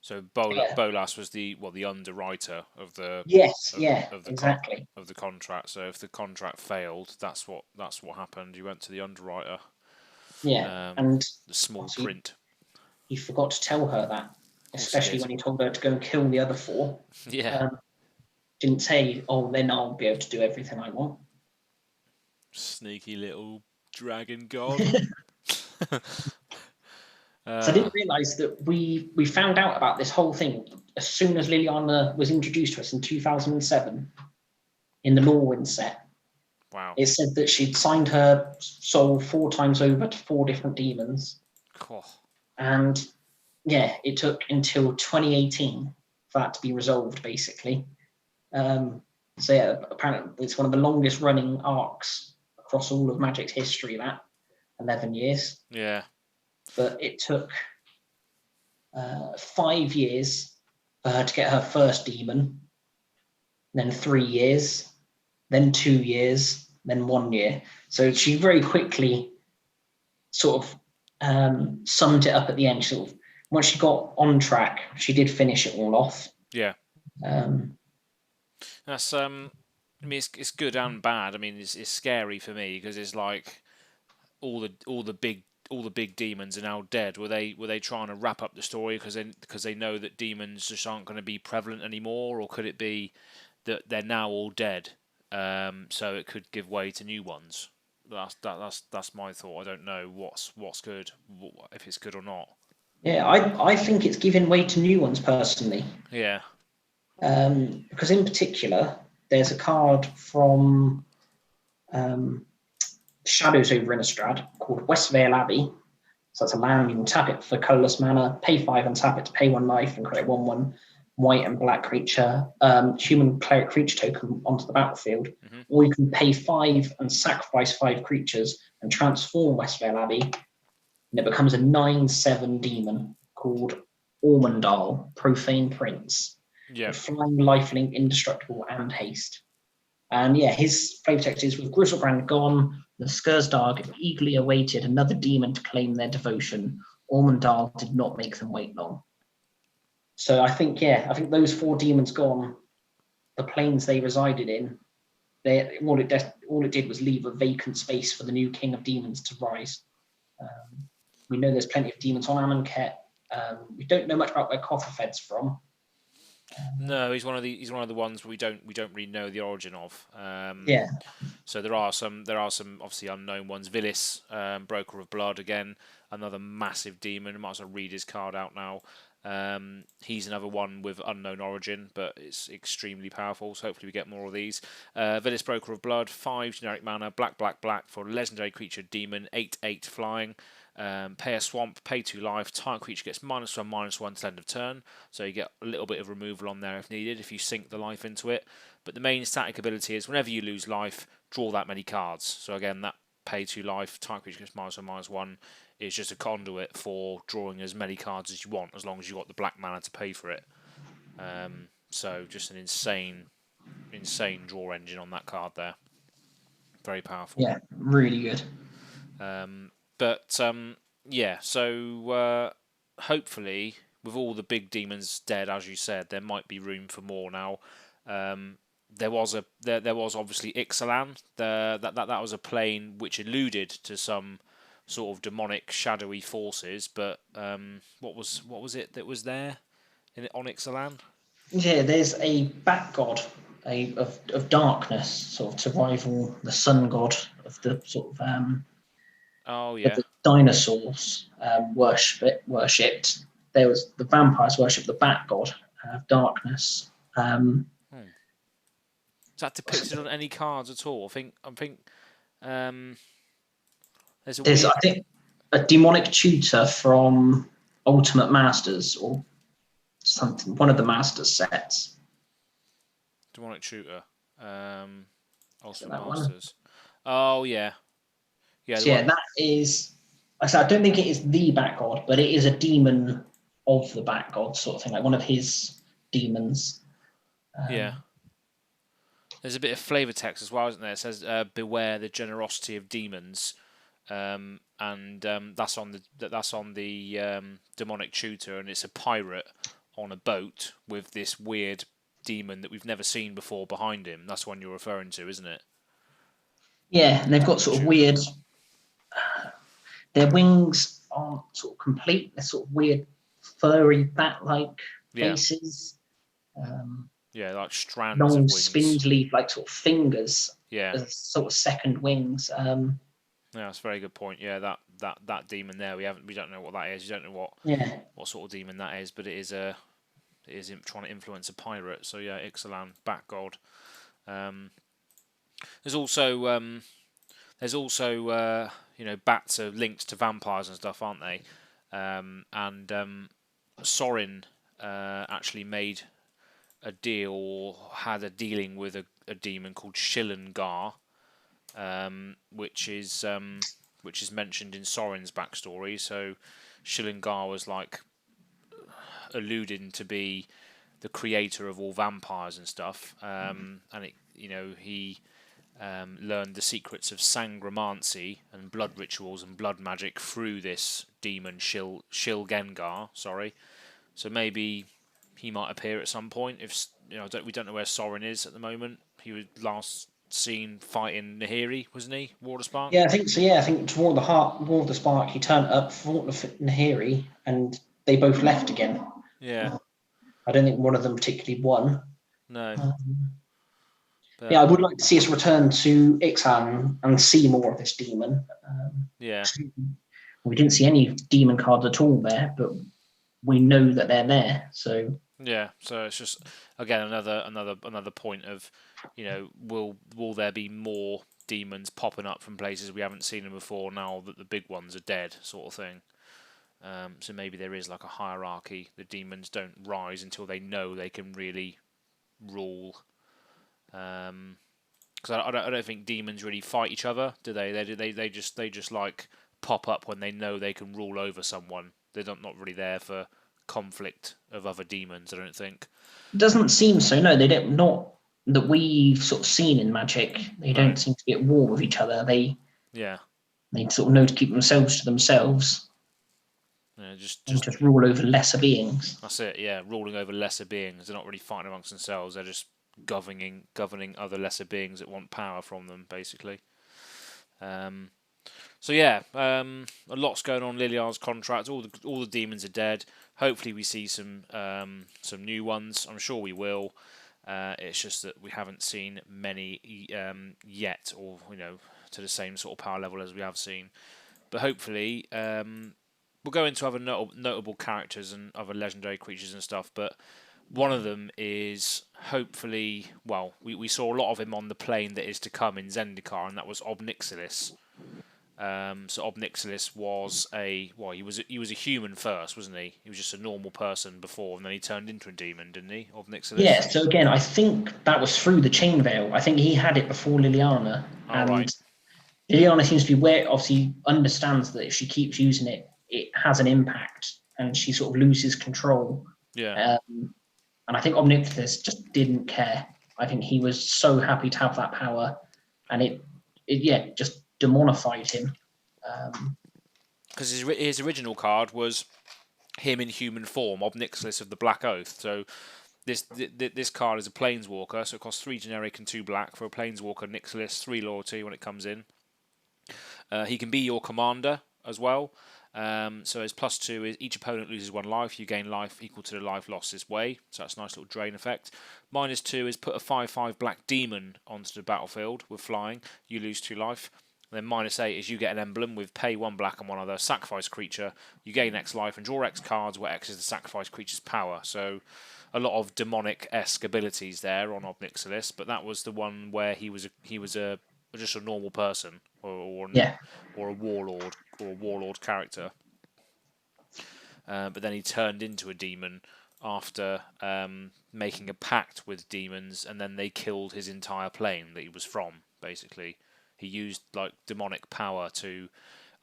So Bolas was the underwriter of the exactly of the contract. So if the contract failed, that's what happened. You went to the underwriter. Yeah, and the small print. He forgot to tell her that, especially when he told her to go and kill the other 4. Yeah. Didn't say, "Oh, then I'll be able to do everything I want." Sneaky little dragon god. So I didn't realise that we found out about this whole thing as soon as Liliana was introduced to us in 2007 in the Lorwyn set. Wow. It said that she'd signed her soul 4 times over to 4 different demons. Cool. And yeah, it took until 2018 for that to be resolved, basically. So yeah, apparently it's one of the longest running arcs across all of Magic's history, that 11 years. Yeah. But it took 5 years for her to get her first demon, then 3 years, then 2 years, then 1 year. So she very quickly sort of summed it up at the end. Sort of, once she got on track, she did finish it all off. Yeah. That's I mean, it's good and bad. I mean, it's scary for me because it's like all the big demons are now dead? Were they trying to wrap up the story because they know that demons just aren't going to be prevalent anymore, or could it be that they're now all dead, so it could give way to new ones? That's my thought. I don't know what's good, if it's good or not. Yeah, I think it's giving way to new ones personally. Yeah. Because in particular, there's a card from Shadows over Innistrad called Westvale Abbey. So that's a land, you can tap it for colorless mana, pay 5 and tap it to pay 1 life and create 1/1 white and black creature, human cleric creature token onto the battlefield. Mm-hmm. Or you can pay 5 and sacrifice 5 creatures and transform Westvale Abbey, and it becomes a 9/7 demon called Ormondal, Profane Prince. Yeah. Flying, lifelink, indestructible, and haste. And yeah, his flavor text is: with Griselbrand gone, the Skursdorg eagerly awaited another demon to claim their devotion. Ormondal did not make them wait long. So I think those 4 demons gone, the planes they resided in, all it did was leave a vacant space for the new king of demons to rise. We know there's plenty of demons on Amonkhet. We don't know much about where Cofferfed's from. No, he's one of the ones we don't really know the origin of. Yeah. So there are some obviously unknown ones. Vilis, Broker of Blood, again another massive demon. I might as well read his card out now. He's another one with unknown origin, but it's extremely powerful. So hopefully we get more of these. Vilis, Broker of Blood, 5 generic mana, black for a legendary creature demon, 8/8 flying. Pay a swamp, pay 2 life, target creature gets -1/-1 till end of turn, so you get a little bit of removal on there if needed, if you sink the life into it. But the main static ability is whenever you lose life, draw that many cards. So again, that pay 2 life, target creature gets -1/-1 is just a conduit for drawing as many cards as you want, as long as you've got the black mana to pay for it. So just an insane draw engine on that card there. Very powerful. Yeah, really good. So hopefully, with all the big demons dead, as you said, there might be room for more now. There was obviously Ixalan. That was a plane which alluded to some sort of demonic, shadowy forces. But what was it that was there on Ixalan? Yeah, there's a bat god of darkness, sort of to rival the sun god of the sort of the dinosaurs worshipped. There was the vampires worshipped the bat god of darkness. Is that depicted on any cards at all? I think there's I think a demonic tutor from Ultimate Masters or something, one of the Masters sets. Demonic tutor, Ultimate Masters. Oh yeah. Yeah, so that is. I don't think it is the Bat God, but it is a demon of the Bat God, sort of thing, like one of his demons. Yeah. There's a bit of flavor text as well, isn't there? It says, "Beware the generosity of demons," and that's on the demonic tutor, and it's a pirate on a boat with this weird demon that we've never seen before behind him. That's one you're referring to, isn't it? Yeah, and they've got sort of weird. Their wings aren't sort of complete. They're sort of weird, furry, bat-like faces. Like strands long, of wings. spindly, like sort of fingers. Yeah. As sort of second wings. Yeah, that's a very good point. Yeah, that demon there, we don't know what that is. You don't know what sort of demon that is, but it is trying to influence a pirate. So yeah, Ixalan, Bat God. There's also bats are linked to vampires and stuff, aren't they? Sorin actually made a deal, or had a dealing with a demon called Shillengar, which is mentioned in Sorin's backstory. So Shillengar was like alluding to be the creator of all vampires and stuff, and he learned the secrets of sangromancy and blood rituals and blood magic through this demon Shilgengar. So maybe he might appear at some point. If we don't know where Sorin is at the moment. He was last seen fighting Nahiri, wasn't he? Water Spark? Yeah, I think so. Yeah, I think toward the Spark, he turned up, fought Nahiri, and they both left again. Yeah. I don't think one of them particularly won. No. But, yeah, I would like to see us return to Ixalan and see more of this demon. Yeah. We didn't see any demon cards at all there, but we know that they're there. So yeah, so it's just again another point of, will there be more demons popping up from places we haven't seen them before now that the big ones are dead, sort of thing. So maybe there is like a hierarchy. The demons don't rise until they know they can really rule. Because I don't think demons really fight each other, do they? They just like pop up when they know they can rule over someone. They're not really there for conflict of other demons, I don't think. It doesn't seem so. No, they don't. Not that we've sort of seen in Magic. They don't seem to be at war with each other. They sort of know to keep themselves to themselves. Yeah, just rule over lesser beings. That's it. Yeah, ruling over lesser beings. They're not really fighting amongst themselves. They're just governing other lesser beings that want power from them, basically. So yeah, a lot's going on. Liliana's contract. All the demons are dead. Hopefully, we see some new ones. I'm sure we will. It's just that we haven't seen many yet, or to the same sort of power level as we have seen. But hopefully, we'll go into other notable characters and other legendary creatures and stuff. But one of them is hopefully, we saw a lot of him on the plane that is to come in Zendikar, and that was Ob Nixilis. So Ob Nixilis was he was a human first, wasn't he? He was just a normal person before, and then he turned into a demon, didn't he? Ob Nixilis. Yeah. So again, I think that was through the chain veil. I think he had it before Liliana, Liliana seems to be aware. Obviously, understands that if she keeps using it, it has an impact, and she sort of loses control. Yeah. And I think Ob Nixilis just didn't care. I think he was so happy to have that power, and it just demonified him. Because his original card was him in human form, Ob Nixilis of the Black Oath. So this card is a Planeswalker, so it costs 3 generic and 2 black for a Planeswalker Nixilis, 3 loyalty when it comes in. He can be your commander as well. So his +2 is each opponent loses 1 life. You gain life equal to the life lost this way. So that's a nice little drain effect. -2 is put a 5/5 black demon onto the battlefield with flying. You lose 2 life. Then -8 is you get an emblem with pay 1 black and 1 other, sacrifice creature. You gain X life and draw X cards where X is the sacrifice creature's power. So a lot of demonic-esque abilities there on Ob Nixilis, but that was the one where he was just a normal person or a warlord character. But then he turned into a demon after making a pact with demons, and then they killed his entire plane that he was from. Basically, he used like demonic power to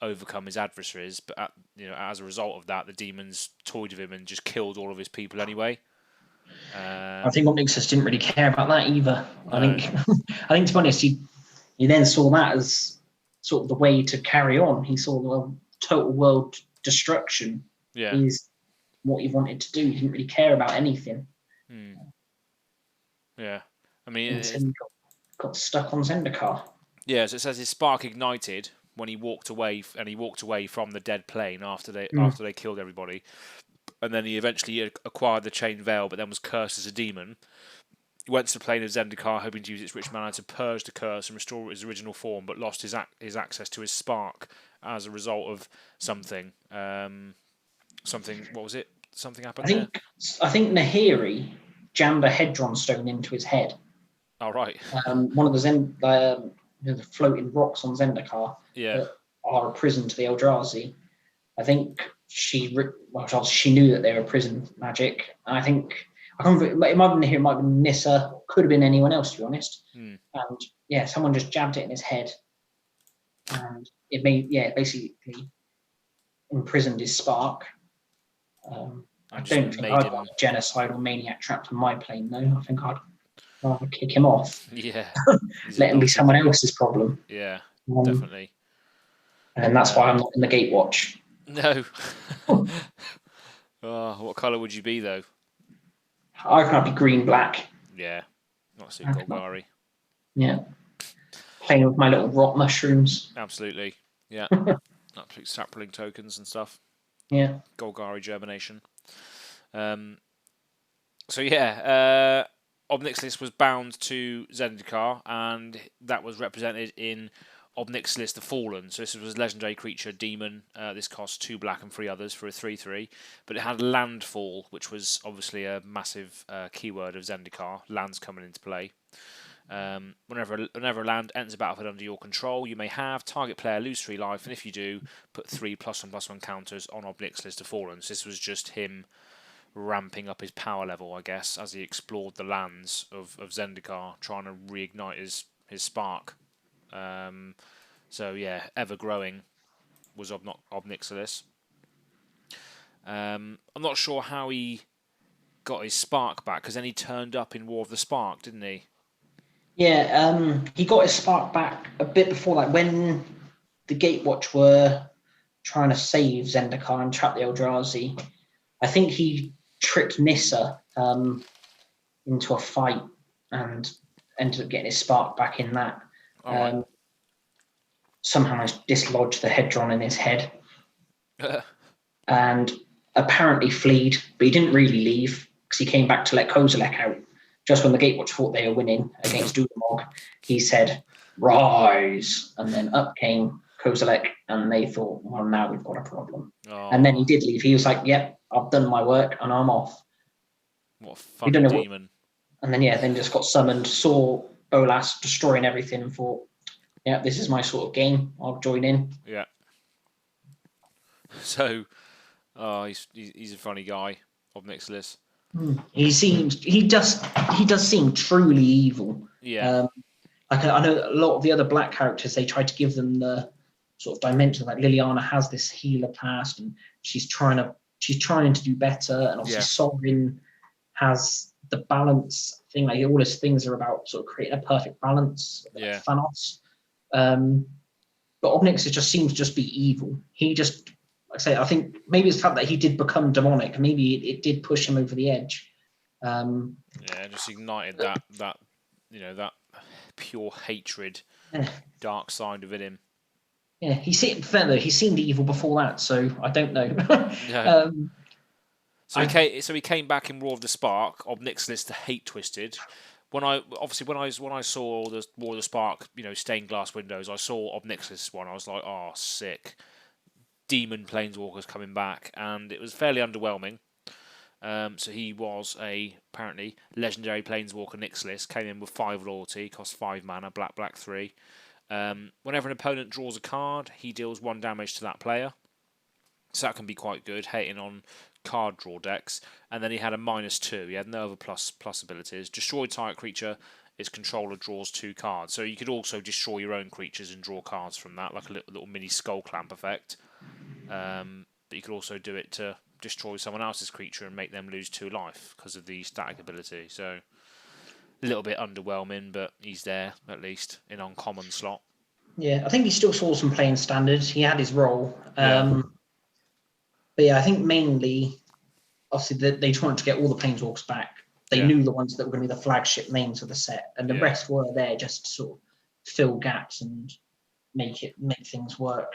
overcome his adversaries, but as a result of that, the demons toyed with him and just killed all of his people anyway. I think Ob Nixilis didn't really care about that either. No. I think to be honest, he then saw that as sort of the way to carry on. He saw the total world destruction is what he wanted to do. He didn't really care about anything. Yeah, I mean, he got stuck on Zendikar. Yeah, so it says his spark ignited when he walked away, from the dead plane after they killed everybody, and then he eventually acquired the chain veil, but then was cursed as a demon. He went to the plane of Zendikar, hoping to use its rich mana to purge the curse and restore his original form, but lost his access to his spark as a result of something. What was it? Something happened. I think Nahiri jammed a Hedron stone into his head. Oh right. One of the floating rocks on Zendikar that are a prison to the Eldrazi. I think she knew that they were prison magic. And I think it might have been here, it might have been Nissa, could have been anyone else, to be honest. And someone just jabbed it in his head, and it basically imprisoned his spark. I don't think I'd want a genocidal maniac trapped in my plane, though. I think I'd rather kick him off. Yeah. Let him be someone else's problem. Yeah, definitely. And that's why I'm not in the Gatewatch. No. What colour would you be, though? I reckon I'd be green-black. Yeah. Not super Golgari. Yeah. Playing with my little rot mushrooms. Absolutely. Yeah. Absolute sapling tokens and stuff. Yeah. Golgari germination. So yeah, Obnixilis was bound to Zendikar, and that was represented in Obnixilis the Fallen. So this was a legendary creature, demon. This cost 2 black and 3 others for a 3/3, but it had landfall, which was obviously a massive keyword of Zendikar. Lands coming into play. Whenever a land enters a battlefield under your control, you may have target player lose 3 life, and if you do, put 3 +1/+1 counters on Obnixilis the Fallen. So this was just him ramping up his power level, I guess, as he explored the lands of Zendikar, trying to reignite his spark. So yeah, ever growing was Obnixilis. I'm not sure how he got his spark back, because then he turned up in War of the Spark, didn't he? Yeah, he got his spark back a bit before, like when the Gatewatch were trying to save Zendikar and trap the Eldrazi. I think he tricked Nissa into a fight and ended up getting his spark back in that. Right. Somehow managed to dislodge the Hedron in his head. And apparently fled, but he didn't really leave because he came back to let Kozilek out. Just when the Gatewatch thought they were winning against Udamog, he said, "Rise!" And then up came Kozilek, and they thought, well, now we've got a problem. Oh, And then he did leave. He was like, "Yep, I've done my work, and I'm off." what a funny demon. And then just got summoned, saw Bolas destroying everything, and thought, yeah, this is my sort of game. I'll join in. Yeah. So, he's a funny guy, Obnixilis. He does seem truly evil. Yeah. Like I know a lot of the other black characters, they try to give them the sort of dimension. Like Liliana has this healer past, and she's trying to do better. And obviously Sovereign has the balance thing. Like all his things are about sort of creating a perfect balance. Yeah. Like Thanos. But Obnixilis just seems to just be evil. He just, like I say, I think maybe it's the fact that he did become demonic. Maybe it did push him over the edge. Just ignited that pure hatred, dark side within him. Yeah, he seemed evil before that, so I don't know. Yeah. So he came back in War of the Spark, Obnixilis the Hate Twisted. When I saw the War of the Spark, stained glass windows, I saw Obnixilis one. I was like, oh, sick. Demon Planeswalkers coming back, and it was fairly underwhelming. So he was apparently legendary Planeswalker Nixilis, came in with 5 loyalty, cost 5 mana, black 3. Whenever an opponent draws a card, he deals 1 damage to that player. So that can be quite good, hating on card draw decks. And then he had a -2. He had no other plus abilities. Destroy target creature, its controller draws 2 cards. So you could also destroy your own creatures and draw cards from that, like a little mini skull clamp effect. But you could also do it to destroy someone else's creature and make them lose 2 life because of the static ability. So a little bit underwhelming, but he's there at least in uncommon slot. Yeah, I think he still saw some playing standards. He had his role. But yeah, I think mainly, obviously, they just wanted to get all the Planeswalkers back. They knew the ones that were going to be the flagship names of the set, and the rest were there just to sort of fill gaps and make things work.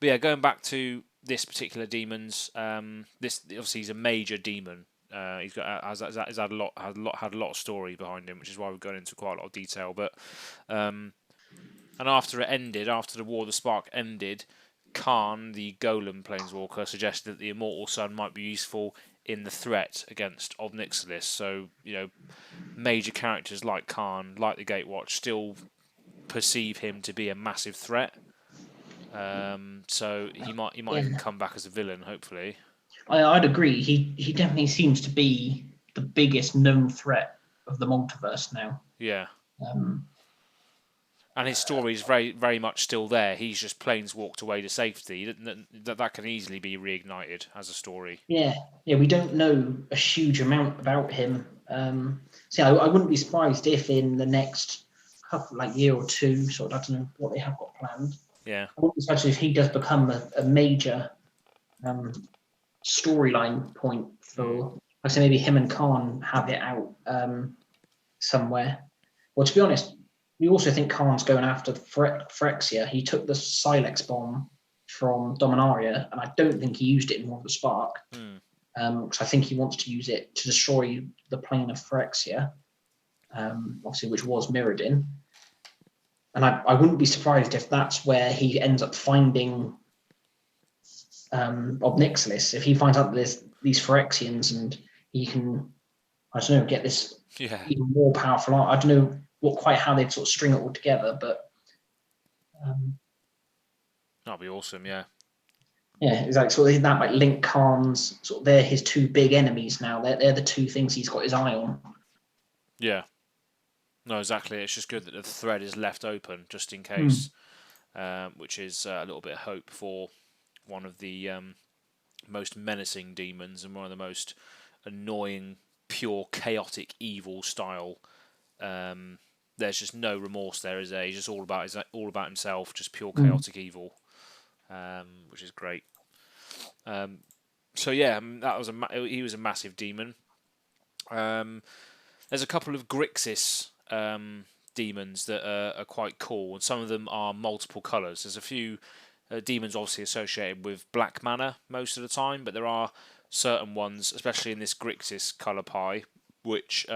But yeah, going back to this particular demon's, this obviously he's a major demon. He's got has had a lot of story behind him, which is why we've gone into quite a lot of detail. But and after the War of the Spark ended, Khan, the Golem Planeswalker, suggested that the Immortal Sun might be useful in the threat against Obnixilis. So major characters like Khan, like the Gatewatch, still perceive him to be a massive threat. So he might even come back as a villain, hopefully. I'd agree. He definitely seems to be the biggest known threat of the multiverse now. Yeah. And his story is very, very much still there. He's just planeswalked away to safety. That can easily be reignited as a story. Yeah. We don't know a huge amount about him. I wouldn't be surprised if in the next year or two, I don't know what they have got planned. Yeah. I wouldn't be surprised if he does become a major storyline point for. I say maybe him and Khan have it out somewhere. Well, to be honest, we also think Khan's going after Phyrexia. He took the Silex bomb from Dominaria, and I don't think he used it in War of the Spark. Because I think he wants to use it to destroy the plane of Phyrexia, obviously, which was Mirrodin. And I wouldn't be surprised if that's where he ends up finding Ob Nixilis. If he finds out that there's these Phyrexians and he can, I don't know, get this even more powerful. I don't know how they'd sort of string it all together, but that'd be awesome. Yeah. Yeah, exactly. So that might link Khan's. Sort of, they're his two big enemies now. They're the two things he's got his eye on. Yeah. No, exactly. It's just good that the thread is left open just in case, which is a little bit of hope for one of the most menacing demons and one of the most annoying, pure, chaotic, evil style. There's just no remorse there, is there? He's just all about himself, just pure chaotic evil, which is great. So yeah, he was a massive demon. There's a couple of Grixis demons that are quite cool, and some of them are multiple colours. There's a few demons obviously associated with black mana most of the time, but there are certain ones, especially in this Grixis colour pie, which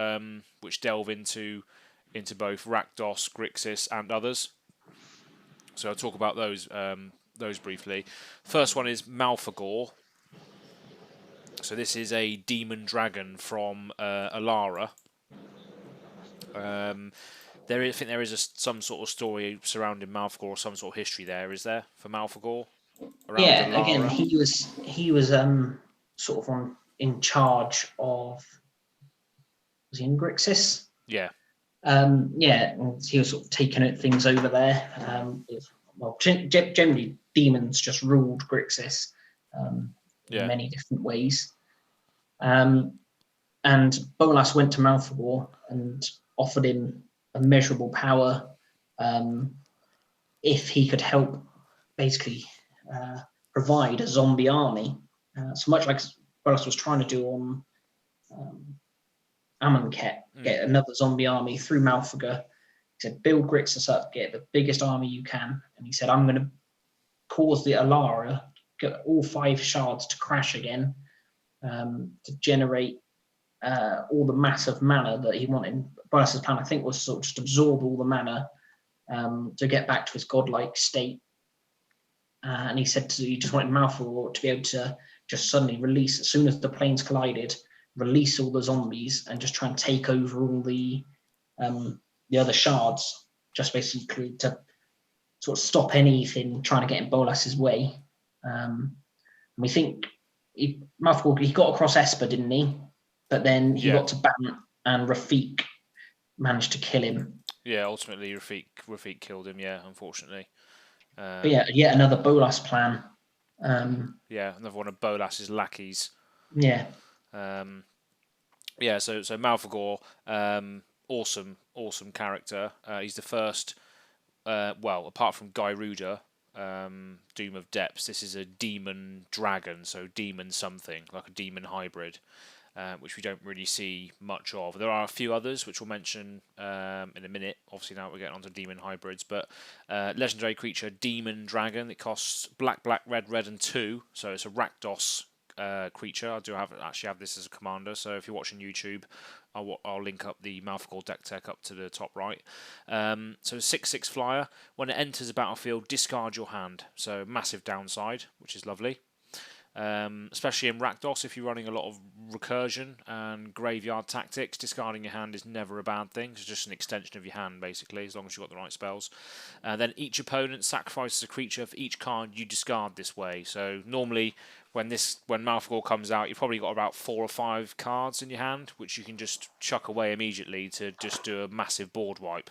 delve into both Rakdos, Grixis, and others. So I'll talk about those briefly. First one is Malfagor. So this is a demon dragon from Alara. I think there is some sort of story surrounding Malfagor, or some sort of history there. Is there for Malfagor? Yeah, Alara? Again, he was sort of in charge of. Was he in Grixis? Yeah. Yeah, he was sort of taking things over there. Generally, demons just ruled Grixis in many different ways. And Bolas went to Malfagor and offered him immeasurable power if he could help basically provide a zombie army. So much like Bolas was trying to do on Amonkhet, get another zombie army through Malfagor. He said, build Grixis up, get the biggest army you can. And he said, I'm going to cause the Alara, get all 5 shards to crash again to generate all the massive mana that he wanted. Bolas's plan, I think, was sort of just absorb all the mana to get back to his godlike state. And he said he just wanted Malfagor to be able to just suddenly release, as soon as the planes collided, release all the zombies and just try and take over all the other shards, just basically to sort of stop anything trying to get in Bolas's way. We think Malfagor, he got across Esper, didn't he? But then he got to Bant, and Rafiq managed to kill him. Yeah, ultimately Rafiq killed him. Yeah, unfortunately. But yet another Bolas plan. Another one of Bolas's lackeys. Yeah. So Malfagor, awesome character. He's the first. Apart from Gyruda, Doom of Depths, this is a demon dragon, so demon something, like a demon hybrid, which we don't really see much of. There are a few others, which we'll mention in a minute. Obviously, now we're getting onto demon hybrids, but legendary creature, Demon Dragon. It costs black, red, and 2, so it's a Rakdos creature. I do actually have this as a commander, so if you're watching YouTube, I'll link up the Malfagor deck tech up to the top right. So 6/6 flyer. When it enters a battlefield, discard your hand. So massive downside, which is lovely. Especially in Rakdos, if you're running a lot of recursion and graveyard tactics, discarding your hand is never a bad thing. It's just an extension of your hand, basically, as long as you've got the right spells. Then each opponent sacrifices a creature for each card you discard this way. So normally, when Malfagor comes out, you've probably got about 4 or 5 cards in your hand, which you can just chuck away immediately to just do a massive board wipe.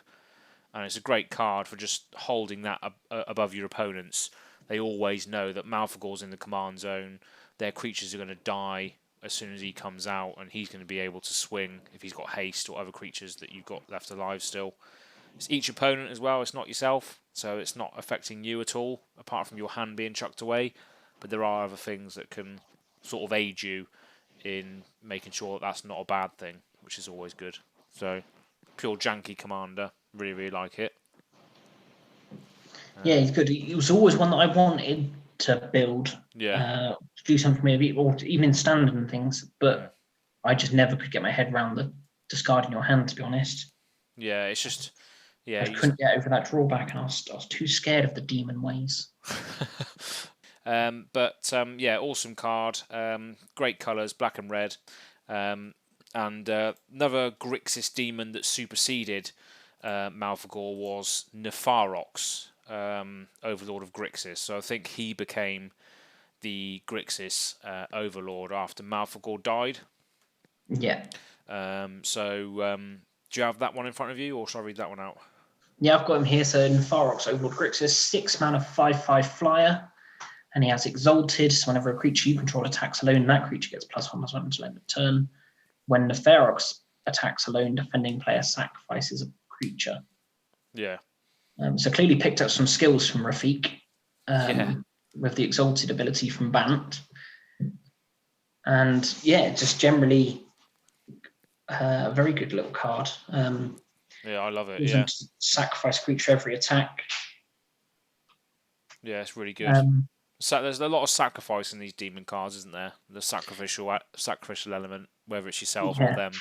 And it's a great card for just holding that above your opponents. They always know that Malfagor's in the command zone. Their creatures are going to die as soon as he comes out, and he's going to be able to swing if he's got haste or other creatures that you've got left alive still. It's each opponent as well. It's not yourself, so it's not affecting you at all, apart from your hand being chucked away. But there are other things that can sort of aid you in making sure that that's not a bad thing, which is always good. So, pure janky commander. Really, really like it. Yeah, he's good. He was always one that I wanted to build. Yeah. To do something maybe, or even in standard and things, but I just never could get my head around the discarding your hand, to be honest. Yeah, it's just... I couldn't get over that drawback, and I was too scared of the demon ways. Yeah, awesome card. Great colours, black and red. And another Grixis demon that superseded Malfegor was Nefarox, Overlord of Grixis. So I think he became the Grixis Overlord after Malfegor died. Yeah. Do you have that one in front of you, or shall I read that one out? Yeah, I've got him here. So Nefarox, Overlord Grixis, 6 mana, 5/5 flyer. And he has Exalted, so whenever a creature you control attacks alone, that creature gets +1/+1 until end of turn. When Nefarox attacks alone, defending player sacrifices a creature. Yeah. So clearly picked up some skills from Rafiq with the Exalted ability from Bant. And yeah, just generally a very good little card. Yeah, I love it. You Yeah. Sacrifice creature every attack. Yeah, it's really good. So there's a lot of sacrifice in these demon cards, isn't there? The sacrificial element, whether it's yourself or them.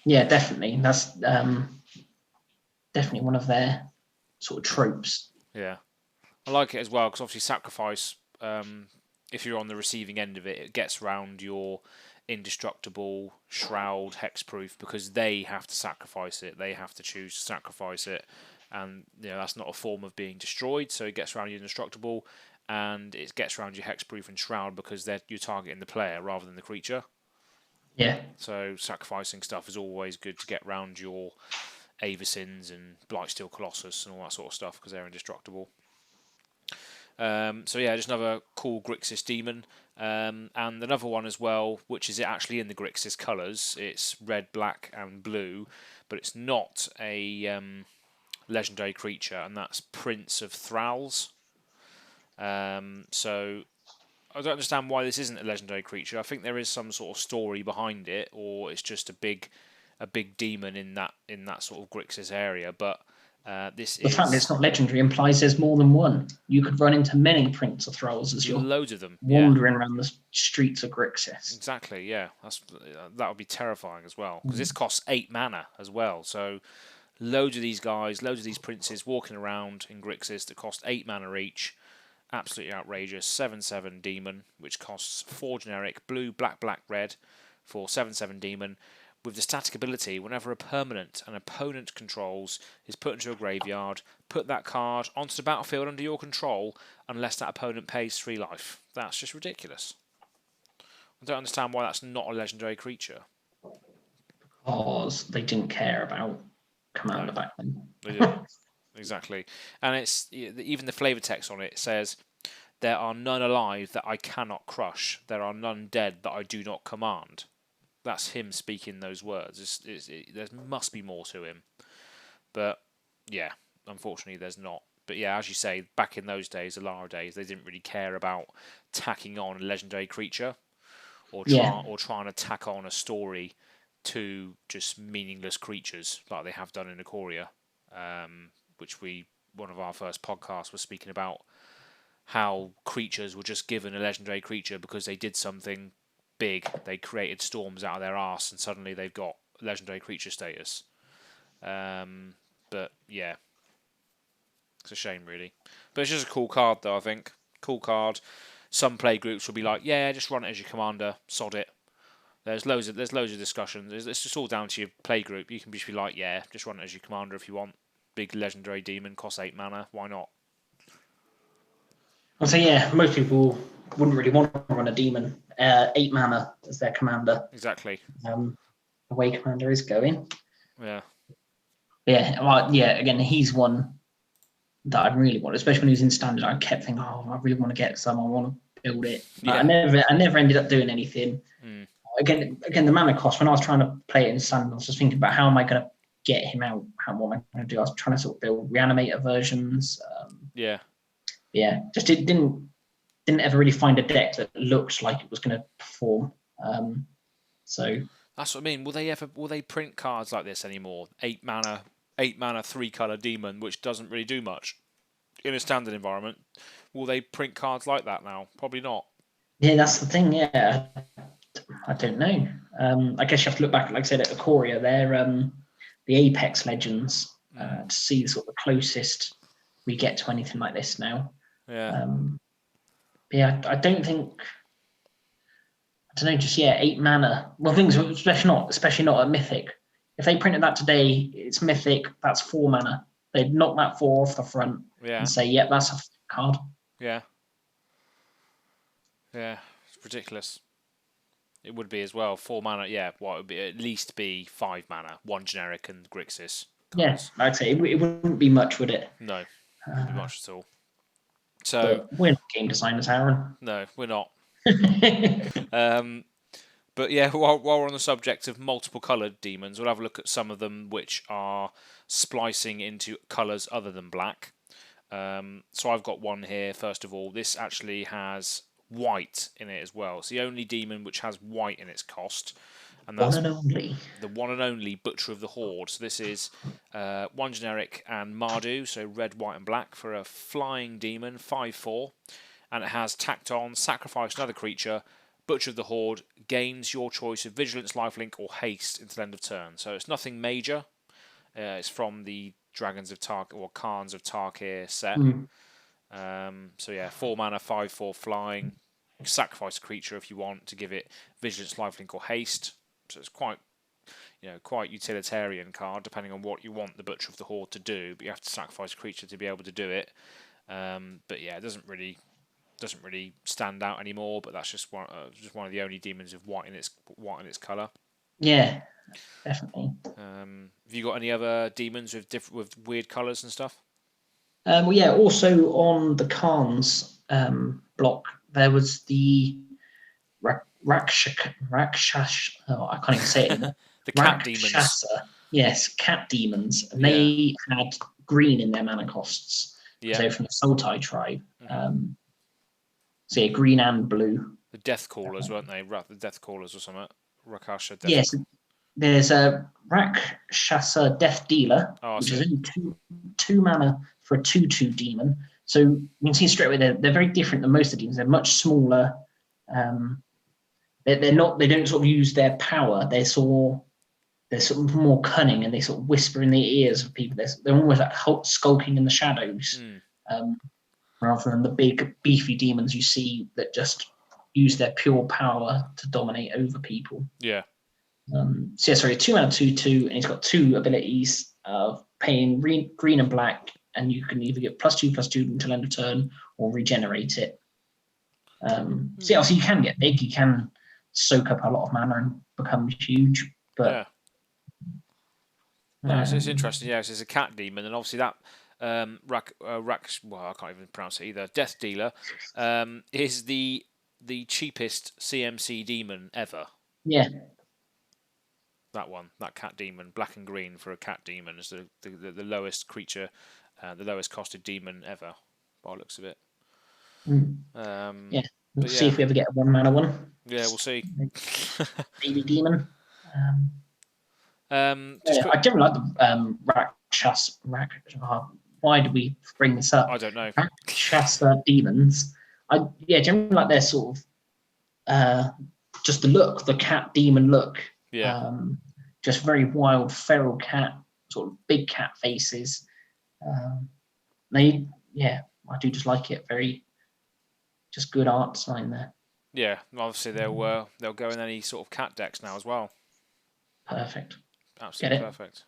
Yeah, definitely. That's definitely one of their sort of tropes. Yeah, I like it as well because obviously sacrifice. If you're on the receiving end of it, it gets round your indestructible, shroud, hexproof because they have to sacrifice it. They have to choose to sacrifice it, and that's not a form of being destroyed. So it gets around your indestructible. And it gets around your hexproof and shroud because you're targeting the player rather than the creature. Yeah. So sacrificing stuff is always good to get around your Avacins and Blightsteel Colossus and all that sort of stuff because they're indestructible. Just another cool Grixis demon. And another one as well, which is actually in the Grixis colours. It's red, black and blue, but it's not a legendary creature, and that's Prince of Thralls. So I don't understand why this isn't a legendary creature. I think there is some sort of story behind it, or it's just a big demon in that sort of Grixis area. But the fact that it's not legendary implies there's more than one. You could run into many Prince of Thralls as you're loads of them wandering around the streets of Grixis. Exactly, yeah. That would be terrifying as well because this costs 8 mana as well. So loads of these guys, loads of these princes walking around in Grixis that cost 8 mana each. Absolutely outrageous. 7/7 demon, which costs 4 generic blue, black, black, red for 7/7 demon. With the static ability, whenever a permanent an opponent controls is put into a graveyard, put that card onto the battlefield under your control unless that opponent pays 3 life. That's just ridiculous. I don't understand why that's not a legendary creature. Because they didn't care about Commander back then. They didn't. Exactly. And it's even the flavor text on it says, "There are none alive that I cannot crush. There are none dead that I do not command." That's him speaking those words. There must be more to him. But, yeah, unfortunately there's not. But, yeah, as you say, back in those days, the Alara days, they didn't really care about tacking on a legendary creature or trying to tack on a story to just meaningless creatures like they have done in Ikoria. Which one of our first podcasts was speaking about how creatures were just given a legendary creature because they did something big. They created storms out of their arse and suddenly they've got legendary creature status. But yeah, it's a shame really. But it's just a cool card though, I think. Cool card. Some play groups will be like, yeah, just run it as your commander, sod it. There's loads of discussions. It's just all down to your play group. You can just be like, yeah, just run it as your commander if you want. Big legendary demon, costs 8 mana. Why not? I'll say, yeah, most people wouldn't really want to run a demon. 8 mana as their commander. Exactly. The way commander is going. Yeah. Yeah, well, yeah, again, he's one that I really want, especially when he was in standard. I kept thinking, I really want to get some. I want to build it. Yeah. I never ended up doing anything. Again, the mana cost, when I was trying to play it in standard, I was just thinking about how am I going to get him out, what am I going to do? I was trying to sort of build reanimator versions. Just didn't ever really find a deck that looked like it was going to perform. So that's what I mean. Will they print cards like this anymore? 8 mana 8 mana, 3 colour demon, which doesn't really do much in a standard environment. Will they print cards like that now? Probably not. Yeah, that's the thing. Yeah, I don't know. I guess you have to look back, like I said, at Ikoria. They're the Apex Legends to see sort of the closest we get to anything like this now. Yeah. Yeah, I don't think. I don't know. Just 8 mana. Well, things especially not at Mythic. If they printed that today, it's Mythic. That's 4 mana. They'd knock that 4 off the front and say, "Yep, that's a card." Yeah. Yeah, it's ridiculous. It would be as well. 4 mana, yeah. Well, it would be at least be 5 mana, 1 generic and Grixis. Yes, I'd say it wouldn't be much, would it? No, it wouldn't be much at all. So we're not game designers, Aaron. No, we're not. But yeah, while we're on the subject of multiple coloured demons, we'll have a look at some of them which are splicing into colours other than black. So I've got one here. First of all, this actually has white in it as well. It's the only demon which has white in its cost, and that's the one and only Butcher of the Horde. So this is 1 generic and Mardu, so red, white, and black for a flying demon, 5/4, and it has tacked on sacrifice another creature. Butcher of the Horde gains your choice of Vigilance, Lifelink, or Haste until end of turn. So it's nothing major. It's from the Dragons of Tarkir or Khans of Tarkir set. So yeah, 4 mana, 5/4 flying. Sacrifice a creature if you want to give it Vigilance, Lifelink, or Haste. So it's quite utilitarian card depending on what you want the Butcher of the Horde to do. But you have to sacrifice a creature to be able to do it. But yeah, it doesn't really stand out anymore. But that's just one of the only demons with white in its colour. Yeah, definitely. Have you got any other demons with weird colours and stuff? Well, yeah. Also on the Khans block, there was the Rakshas. Oh, I can't even say it. The cat demons. Yes, cat demons, and they had green in their mana costs. Yeah. They're from the Sultai tribe. So yeah, green and blue. The Death Callers, weren't they? The Death Callers or something. Rakasha Death. Yes, there's a Rakshasa Death Dealer, which is only two mana for a 2/2 demon. So you can see straight away they're very different than most of the demons. They're much smaller. They're not. They don't sort of use their power. They're sort of more cunning, and they sort of whisper in the ears of people. They're almost like skulking in the shadows. Rather than the big beefy demons you see that just use their pure power to dominate over people. Yeah. So 2 mana 2/2, and he's got 2 abilities of paying green and black, and you can either get +2/+2 until end of turn or regenerate it. So you can get big, you can soak up a lot of mana and become huge. But so it's interesting. Yeah, so it's a cat demon, and obviously that I can't even pronounce it either. Death Dealer is the cheapest CMC demon ever. Yeah. That cat demon, black and green for a cat demon, is the lowest creature, the lowest costed demon ever, by the looks of it. We'll see if we ever get a 1 mana one. Yeah, we'll see. Baby demon. I generally like the Rakshas. Why do we bring this up? I don't know. Rakshasa demons. I generally like their sort of just the look, the cat demon look. Yeah. Just very wild, feral cat, sort of big cat faces. I do just like it. Very, just good art design there. Yeah, obviously they'll go in any sort of cat decks now as well. Perfect. Absolutely perfect.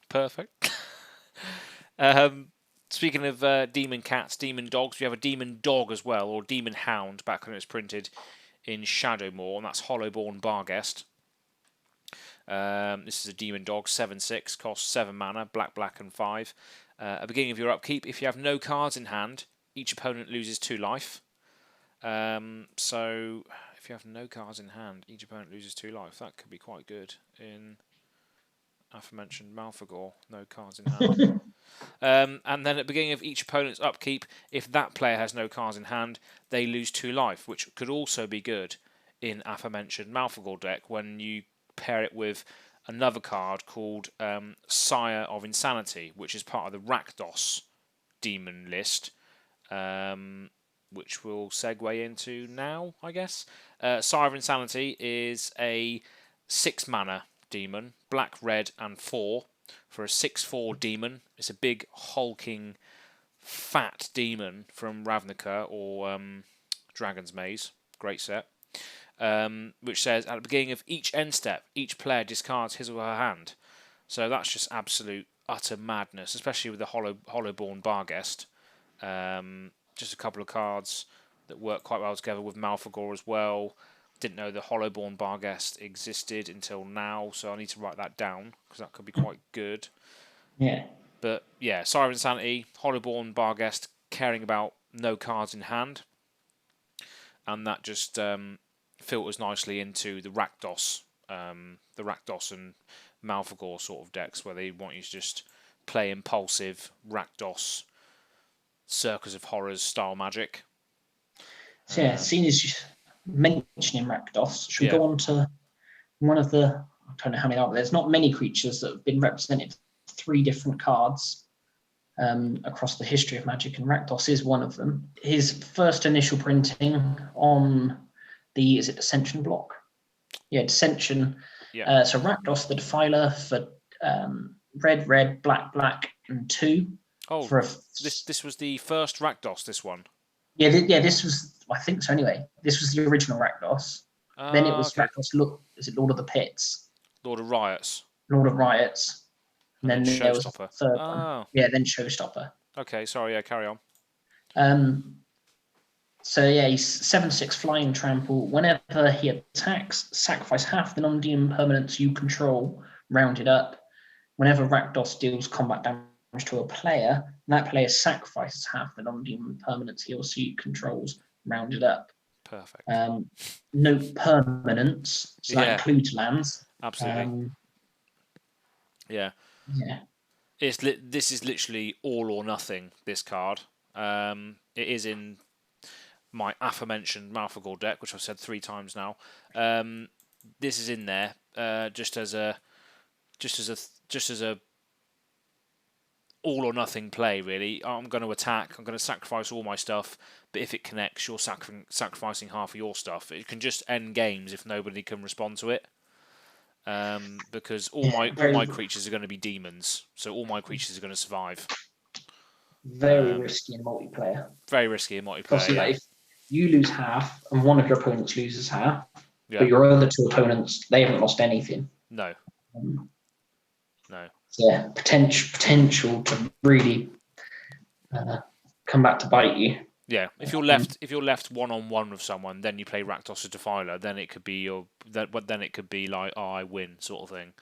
Perfect. Speaking of demon cats, demon dogs, we have a demon dog as well, or demon hound, back when it was printed in Shadowmoor, and that's Hollowborn Barghest. This is a demon dog, 7/6, costs 7 mana, black, and 5. At the beginning of your upkeep, if you have no cards in hand, each opponent loses 2 life. So if you have no cards in hand, each opponent loses 2 life. That could be quite good in aforementioned Malfegor. No cards in hand. And then at the beginning of each opponent's upkeep, if that player has no cards in hand, they lose 2 life, which could also be good in aforementioned Malfegor deck when you pair it with another card called Sire of Insanity, which is part of the Rakdos demon list, which we'll segue into now, I guess. Sire of Insanity is a 6 mana demon, black, red, and 4 for a 6/4 demon. It's a big, hulking, fat demon from Ravnica or Dragon's Maze. Great set. Which says, at the beginning of each end step, each player discards his or her hand. So that's just absolute, utter madness, especially with the Hollowborn Barghest. Just a couple of cards that work quite well together with Malfegor as well. Didn't know the Hollowborn Barghest existed until now, so I need to write that down, because that could be quite good. Yeah. But yeah, Sire of Insanity, Hollowborn Barghest, caring about no cards in hand. And that just filters nicely into the Rakdos and Malfegor sort of decks, where they want you to just play impulsive Rakdos, Circus of Horrors style magic. So yeah, seeing as mentioning Rakdos, should we go on to one of the, I don't know how many are, but there's not many creatures that have been represented 3 different cards across the history of Magic, and Rakdos is one of them. His first initial printing on the, is it Dissension block? Yeah, Dissension. Yeah. So Rakdos the Defiler for red, black, and 2. Oh, this was the first Rakdos, this one. Yeah, this was, I think so anyway. This was the original Rakdos. Then it was Rakdos, is it Lord of the Pits? Lord of Riots. Lord of Riots. And then there was a third one. Yeah, then Showstopper. Okay, sorry, yeah, carry on. So yeah, he's 7/6 flying trample. Whenever he attacks, sacrifice half the non-demon permanents you control, rounded up. Whenever Rakdos deals combat damage to a player, that player sacrifices half the non-demon permanents he or she controls, rounded up. Perfect. Note permanents, so that includes lands. Absolutely. Yeah. This is literally all or nothing, this card. It is in my aforementioned Malfegor deck, which I've said 3 times now. This is in there just as a all or nothing play, really. I'm going to attack, I'm going to sacrifice all my stuff, but if it connects, you're sacrificing half of your stuff. It can just end games if nobody can respond to it. Because all my creatures are going to be demons, so all my creatures are going to survive. Very risky in multiplayer. Very risky in multiplayer. Like if you lose half and one of your opponents loses half, but your other 2 opponents, they haven't lost anything. No. No. So yeah, potential to really come back to bite you. Yeah, if you're left one-on-one with someone, then you play Rakdos the Defiler. Then it could be like, oh, I win sort of thing.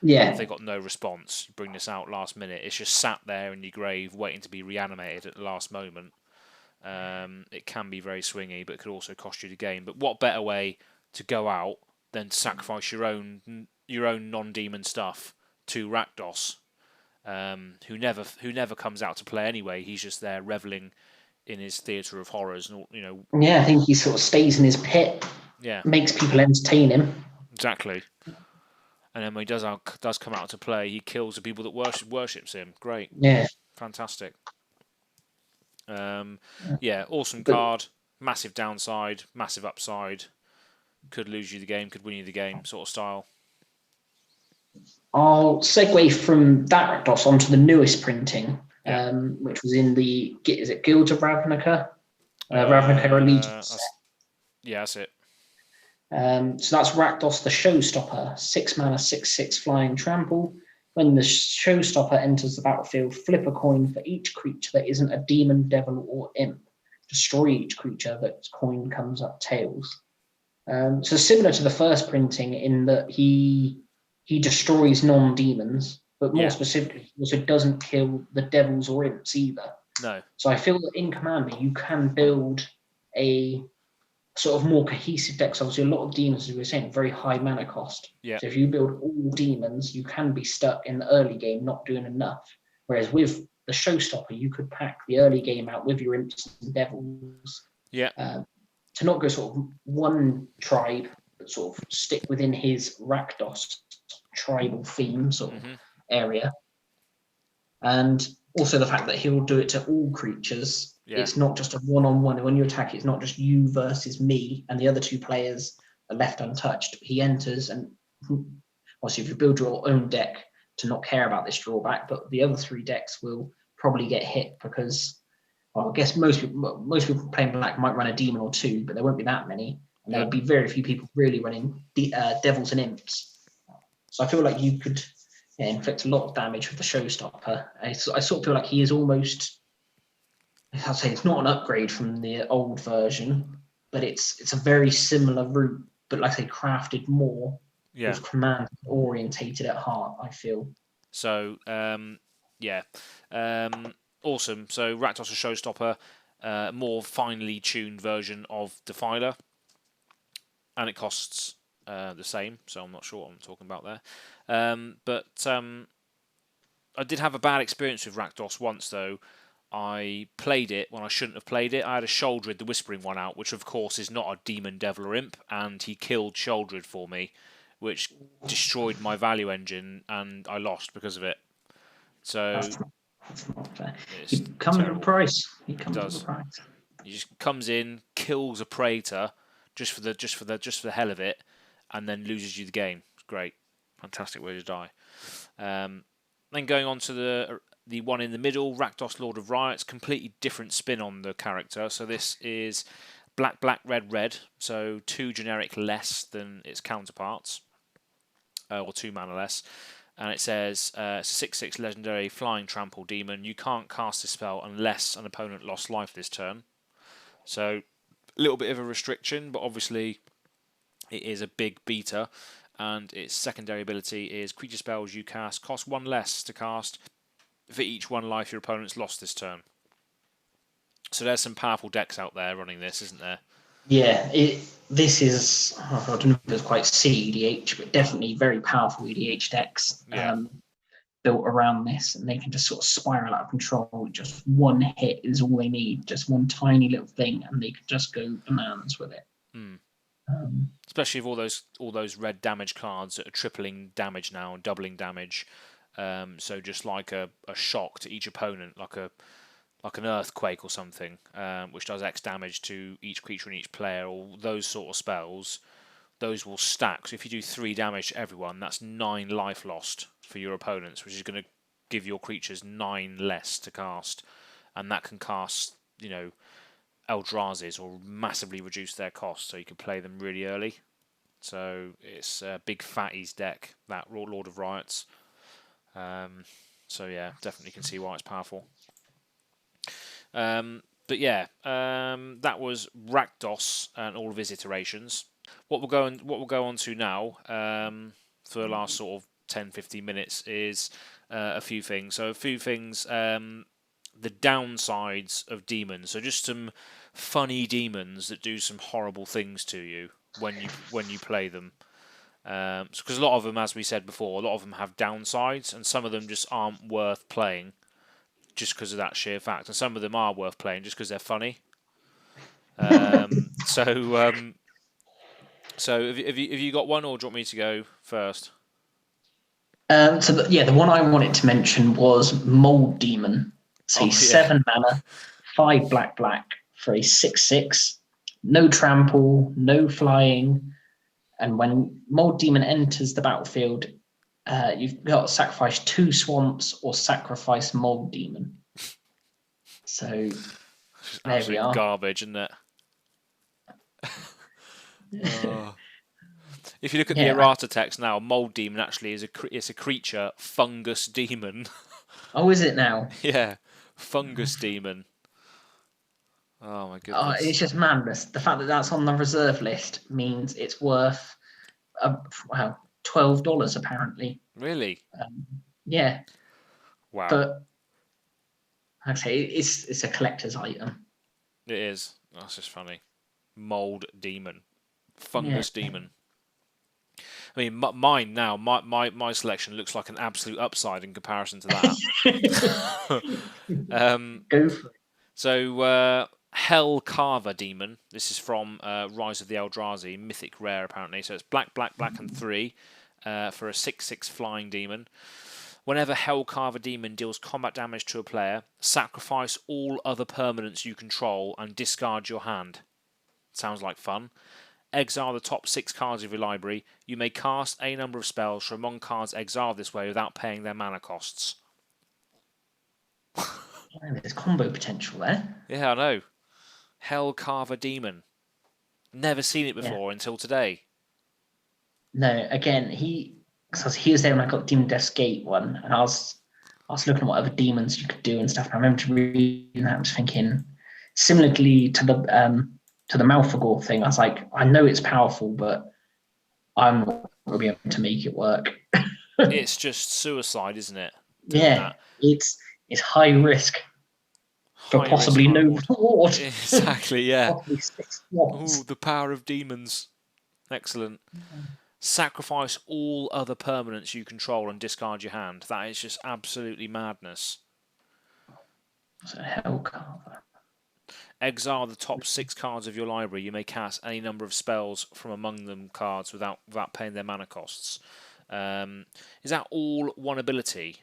Yeah. If they got no response, you bring this out last minute. It's just sat there in your grave, waiting to be reanimated at the last moment. It can be very swingy, but it could also cost you the game. But what better way to go out than to sacrifice your own non-demon stuff to Rakdos, who never comes out to play anyway. He's just there reveling in his theatre of horrors, and Yeah, I think he sort of stays in his pit. Yeah, makes people entertain him. Exactly. And then when he does come out to play, he kills the people that worships him. Great. Yeah. Fantastic. Awesome card. Massive downside, massive upside. Could lose you the game, could win you the game, sort of style. I'll segue from that Rakdos onto the newest printing. Which was in the, is it Guilds of Ravnica? Ravnica Allegiance. Yeah, that's it. So that's Rakdos the Showstopper, 6 mana, 6/6 flying trample. When the Showstopper enters the battlefield, flip a coin for each creature that isn't a demon, devil, or imp. Destroy each creature that coin comes up tails. So similar to the first printing in that he destroys non-demons. But more specifically, he also doesn't kill the devils or imps either. No. So I feel that in Commander, you can build a sort of more cohesive deck. So obviously, a lot of demons, as we were saying, very high mana cost. Yeah. So if you build all demons, you can be stuck in the early game not doing enough. Whereas with the Showstopper, you could pack the early game out with your imps and devils. Yeah. To not go sort of one tribe, but sort of stick within his Rakdos tribal theme sort of Mm-hmm. area. And also the fact that he'll do it to all creatures. Yeah. It's not just a one-on-one. When you attack, it's not just you versus me and the other two players are left untouched. He enters, and obviously if you build your own deck to not care about this drawback, but the other three decks will probably get hit because, well, I guess most people playing black might run a demon or two, but there won't be that many, and there will be very few people really running devils and imps. So I feel like you could inflict a lot of damage with the Showstopper. I sort of feel like he is almost, I'd say it's not an upgrade from the old version, but it's a very similar route, but like I say, crafted more with command orientated at heart, I feel. So, awesome. So Rakdos a Showstopper, more finely tuned version of Defiler, and it costs the same, so I'm not sure what I'm talking about there. But I did have a bad experience with Rakdos once, though. I played it when I shouldn't have played it. I had a Sheoldred, the Whispering one, out, which of course is not a demon, devil, or imp, and he killed Sheoldred for me, which destroyed my value engine, and I lost because of it. So that's not fair. He comes with a price. He comes with a price. He just comes in, kills a Praetor just for the hell of it, and then loses you the game. It's great, fantastic way to die. Then going on to the one in the middle, Rakdos, Lord of Riots, completely different spin on the character. So this is black, black, red, red. So 2 generic less than its counterparts, or 2 mana less. And it says, it's a 6/6 legendary flying trample demon. You can't cast this spell unless an opponent lost life this turn. So a little bit of a restriction, but obviously it is a big beater. And its secondary ability is creature spells you cast cost 1 less to cast for each 1 life your opponent's lost this turn. So there's some powerful decks out there running this, isn't there? Yeah, this is, I don't know if it's quite CEDH, but definitely very powerful EDH decks built around this, and they can just sort of spiral out of control. Just one hit is all they need, just one tiny little thing, and they can just go bananas with it. Especially with all those red damage cards that are tripling damage now and doubling damage. So just like a shock to each opponent, like an earthquake or something, which does X damage to each creature and each player, or those sort of spells, those will stack. So if you do 3 damage to everyone, that's 9 life lost for your opponents, which is going to give your creatures 9 less to cast, and that can cast, Eldrazi's or massively reduce their cost, so you can play them really early. So it's a big fatties deck, that Lord of Riots. So yeah, definitely can see why it's powerful. But yeah, that was Rakdos and all of his iterations. What we'll go on to now, for the last sort of 10-15 minutes, is a few things. So a few things, the downsides of demons. So just some funny demons that do some horrible things to you when you play them. Because a lot of them, as we said before, a lot of them have downsides, and some of them just aren't worth playing just because of that sheer fact, and some of them are worth playing just because they're funny. So have you got one, or do you want me to go first? The one I wanted to mention was Mold Demon. So 7 mana, 5 black for a 6/6, no trample, no flying, and when Mold Demon enters the battlefield, you've got to sacrifice 2 swamps or sacrifice Mold Demon. So there we are. Garbage, isn't it? If you look at the errata text now, Mold Demon actually is a creature, Fungus Demon. Oh, is it now? Yeah, Fungus Demon. Oh my goodness! It's just madness. The fact that that's on the reserve list means it's worth $12 apparently. Really? Yeah. Wow. But like I say, it's a collector's item. It is. That's just funny. Mold Demon, Fungus Demon. I mean, mine now. My selection looks like an absolute upside in comparison to that. Go for it. So, Hell Carver Demon. This is from Rise of the Eldrazi, mythic rare apparently. So it's black, and 3. for a 6/6 flying demon. Whenever Hellcarver Demon deals combat damage to a player, sacrifice all other permanents you control and discard your hand. Sounds like fun. Exile the top 6 cards of your library. You may cast a number of spells from among cards exiled this way without paying their mana costs. There's combo potential there. Yeah, I know. Hellcarver Demon. Never seen it before until today. No, again, he was there when I got Demon Death's Gate one, and I was looking at what other demons you could do and stuff. And I remember reading that and just thinking, similarly to the Malfagor thing, I was like, I know it's powerful, but I'm not going to be able to make it work. It's just suicide, isn't it? It's high risk for possibly no reward. Exactly, yeah. Possibly 6 slots. Ooh, the power of demons. Excellent. Sacrifice all other permanents you control and discard your hand. That is just absolutely madness. So Hellcarver. Exile the top 6 cards of your library. You may cast any number of spells from among them cards without paying their mana costs. Is that all one ability?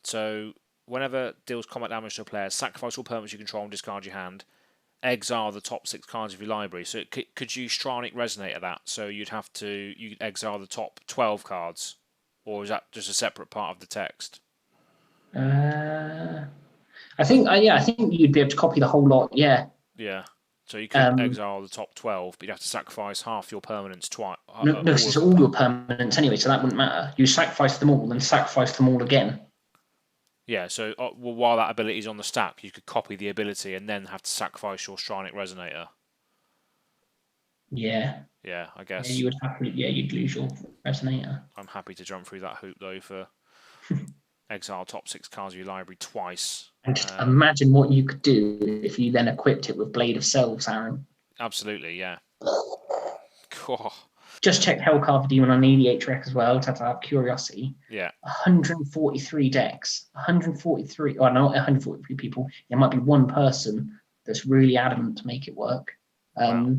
So whenever deals combat damage to a player, sacrifice all permanents you control and discard your hand. Exile the top 6 cards of your library. So could you Stranic Resonate at that? So you'd exile the top 12 cards, or is that just a separate part of the text? I think you'd be able to copy the whole lot. Yeah. Yeah. So you could exile the top 12, but you'd have to sacrifice half your permanents twice. No, because it's all your permanents anyway, so that wouldn't matter. You sacrifice them all, then sacrifice them all again. Yeah, so while that ability is on the stack, you could copy the ability and then have to sacrifice your Stranic Resonator. Yeah. Yeah, I guess. Yeah, you'd lose your Resonator. I'm happy to jump through that hoop, though, for exile top 6 cards of your library twice. And just imagine what you could do if you then equipped it with Blade of Selves, Aaron. Absolutely, yeah. Cool. Just check Hellcarver Demon on EDH Rec as well, to have curiosity. Yeah. 143 decks. 143, or not 143 people. There might be one person that's really adamant to make it work. Wow.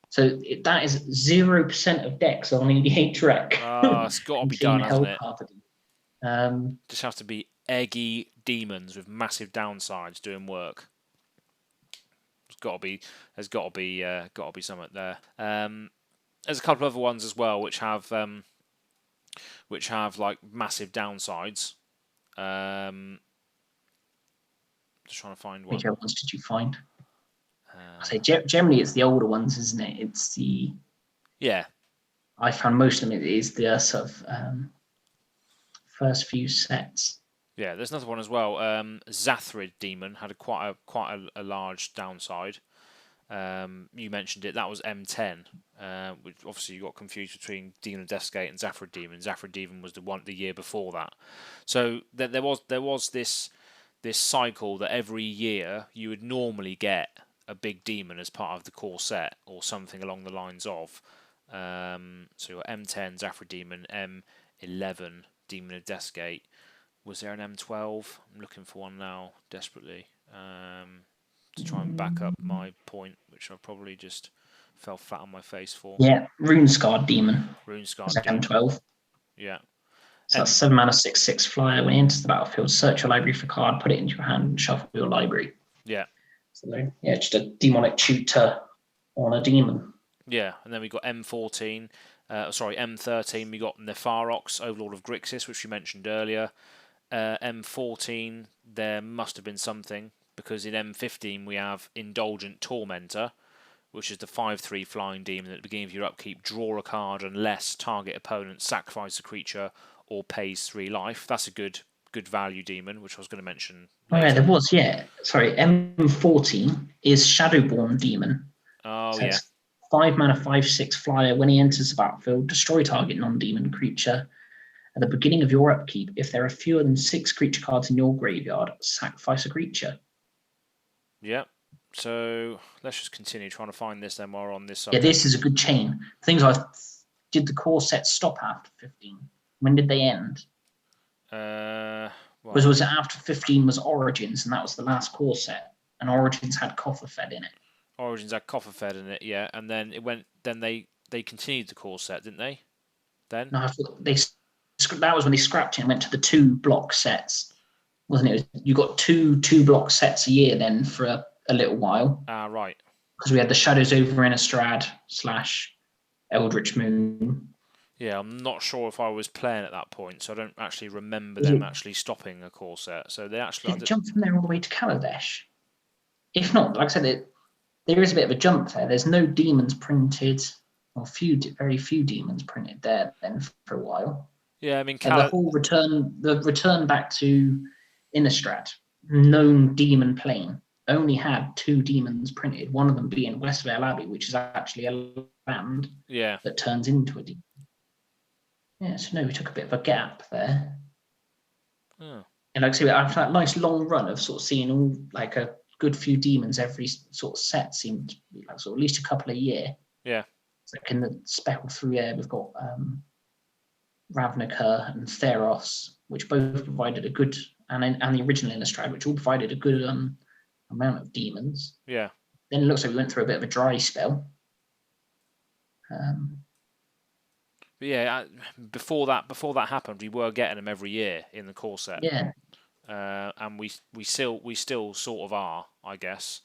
So that is 0% of decks on EDH Rec. It's got to be done, hasn't it? Just have to be eggy demons with massive downsides doing work. There's got to be something there. There's a couple of other ones as well which have like massive downsides. Just trying to find one. Which other ones did you find? I say generally it's the older ones, isn't it? It's the I found most of them. It is the sort of first few sets. Yeah, there's another one as well. Zathrid Demon had quite a large downside. You mentioned it. That was M10. Which obviously you got confused between Demon of Death's Gate and Zathrid Demon. Zathrid Demon was the year before that. So there was this cycle that every year you would normally get a big demon as part of the core set or something along the lines of. So you got M10 Zathrid Demon, M11 Demon of Death's Gate. Was there an M12? I'm looking for one now desperately. To try and back up my point, which I probably just fell flat on my face for. Yeah, Runescarred Demon. Runescarred Demon. M12. Yeah. So that's 7 mana 6/6 flyer. When you enter the battlefield, search your library for a card, put it into your hand, and shuffle your library. Yeah. So yeah, just a demonic tutor on a demon. Yeah, and then we got M13. M13. We got Nepharox, Overlord of Grixis, which we mentioned earlier. M14. There must have been something, because in M15 we have Indulgent Tormentor, which is the 5/3 flying demon. At the beginning of your upkeep, draw a card unless target opponent sacrifices a creature or pays 3 life. That's a good value demon, which I was going to mention later. Oh yeah, there was, yeah. Sorry, M14 is Shadowborn Demon. Oh, so yeah. 5 mana 5/6 flyer. When he enters the battlefield, destroy target non-demon creature. At the beginning of your upkeep, if there are fewer than 6 creature cards in your graveyard, sacrifice a creature. Yeah. So let's just continue trying to find this then while we're on this Yeah, subject. this is a good chain. Things like, did the core set stop after 15? When did they end? Was it after 15 was Origins, and that was the last core set, and Origins had Cofferfed in it. Origins had Cofferfed in it, yeah, and then it went. Then they continued the core set, didn't they? then? No, I thought that was when they scrapped it and went to the 2 block sets, wasn't it? You got two block sets a year then for a little while. Ah, right. Because we had the Shadows over Innistrad / Eldritch Moon. Yeah, I'm not sure if I was playing at that point, so I don't actually remember them actually stopping a core set. So they actually Did it jump from there all the way to Kaladesh? If not, like I said, there is a bit of a jump there. There's no demons printed, or very few demons printed there then for a while. Yeah, I mean, and the whole return back to Innistrad, known demon plane, only had 2 demons printed. One of them being Westvale Abbey, which is actually a land that turns into a demon. Yeah, so no, we took a bit of a gap there. Oh. And like I say, after that nice long run of sort of seeing all like a good few demons every sort of set, seemed to be like sort of at least a couple a year. Yeah. So in the speckled through there, we've got Ravnica and Theros, which both provided a good, and the original Innistrad, which all provided a good amount of demons. Yeah. Then it looks like we went through a bit of a dry spell. But yeah, before that happened, we were getting them every year in the core set. Yeah. And we still sort of are, I guess.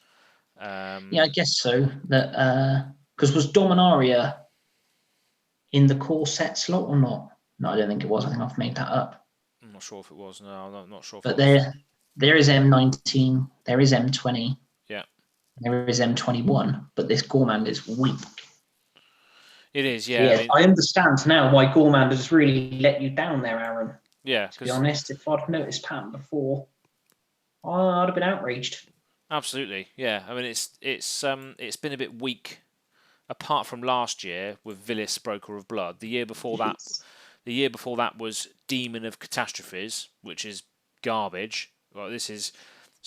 Yeah, I guess so. That because was Dominaria in the core set slot or not? No, I don't think it was. I think I've made that up. I'm not sure if it was. No, I'm not sure. But there is M19. There is M20. Yeah. There is M21. But this Gormand is weak. It is, yeah. I understand now why Gormand has really let you down there, Aaron. Yeah. To be honest, if I'd noticed pattern before, I'd have been outraged. Absolutely, yeah. I mean, it's been a bit weak, apart from last year with Vilis, Broker of Blood. The year before that was Demon of Catastrophes, which is garbage. Well, this is.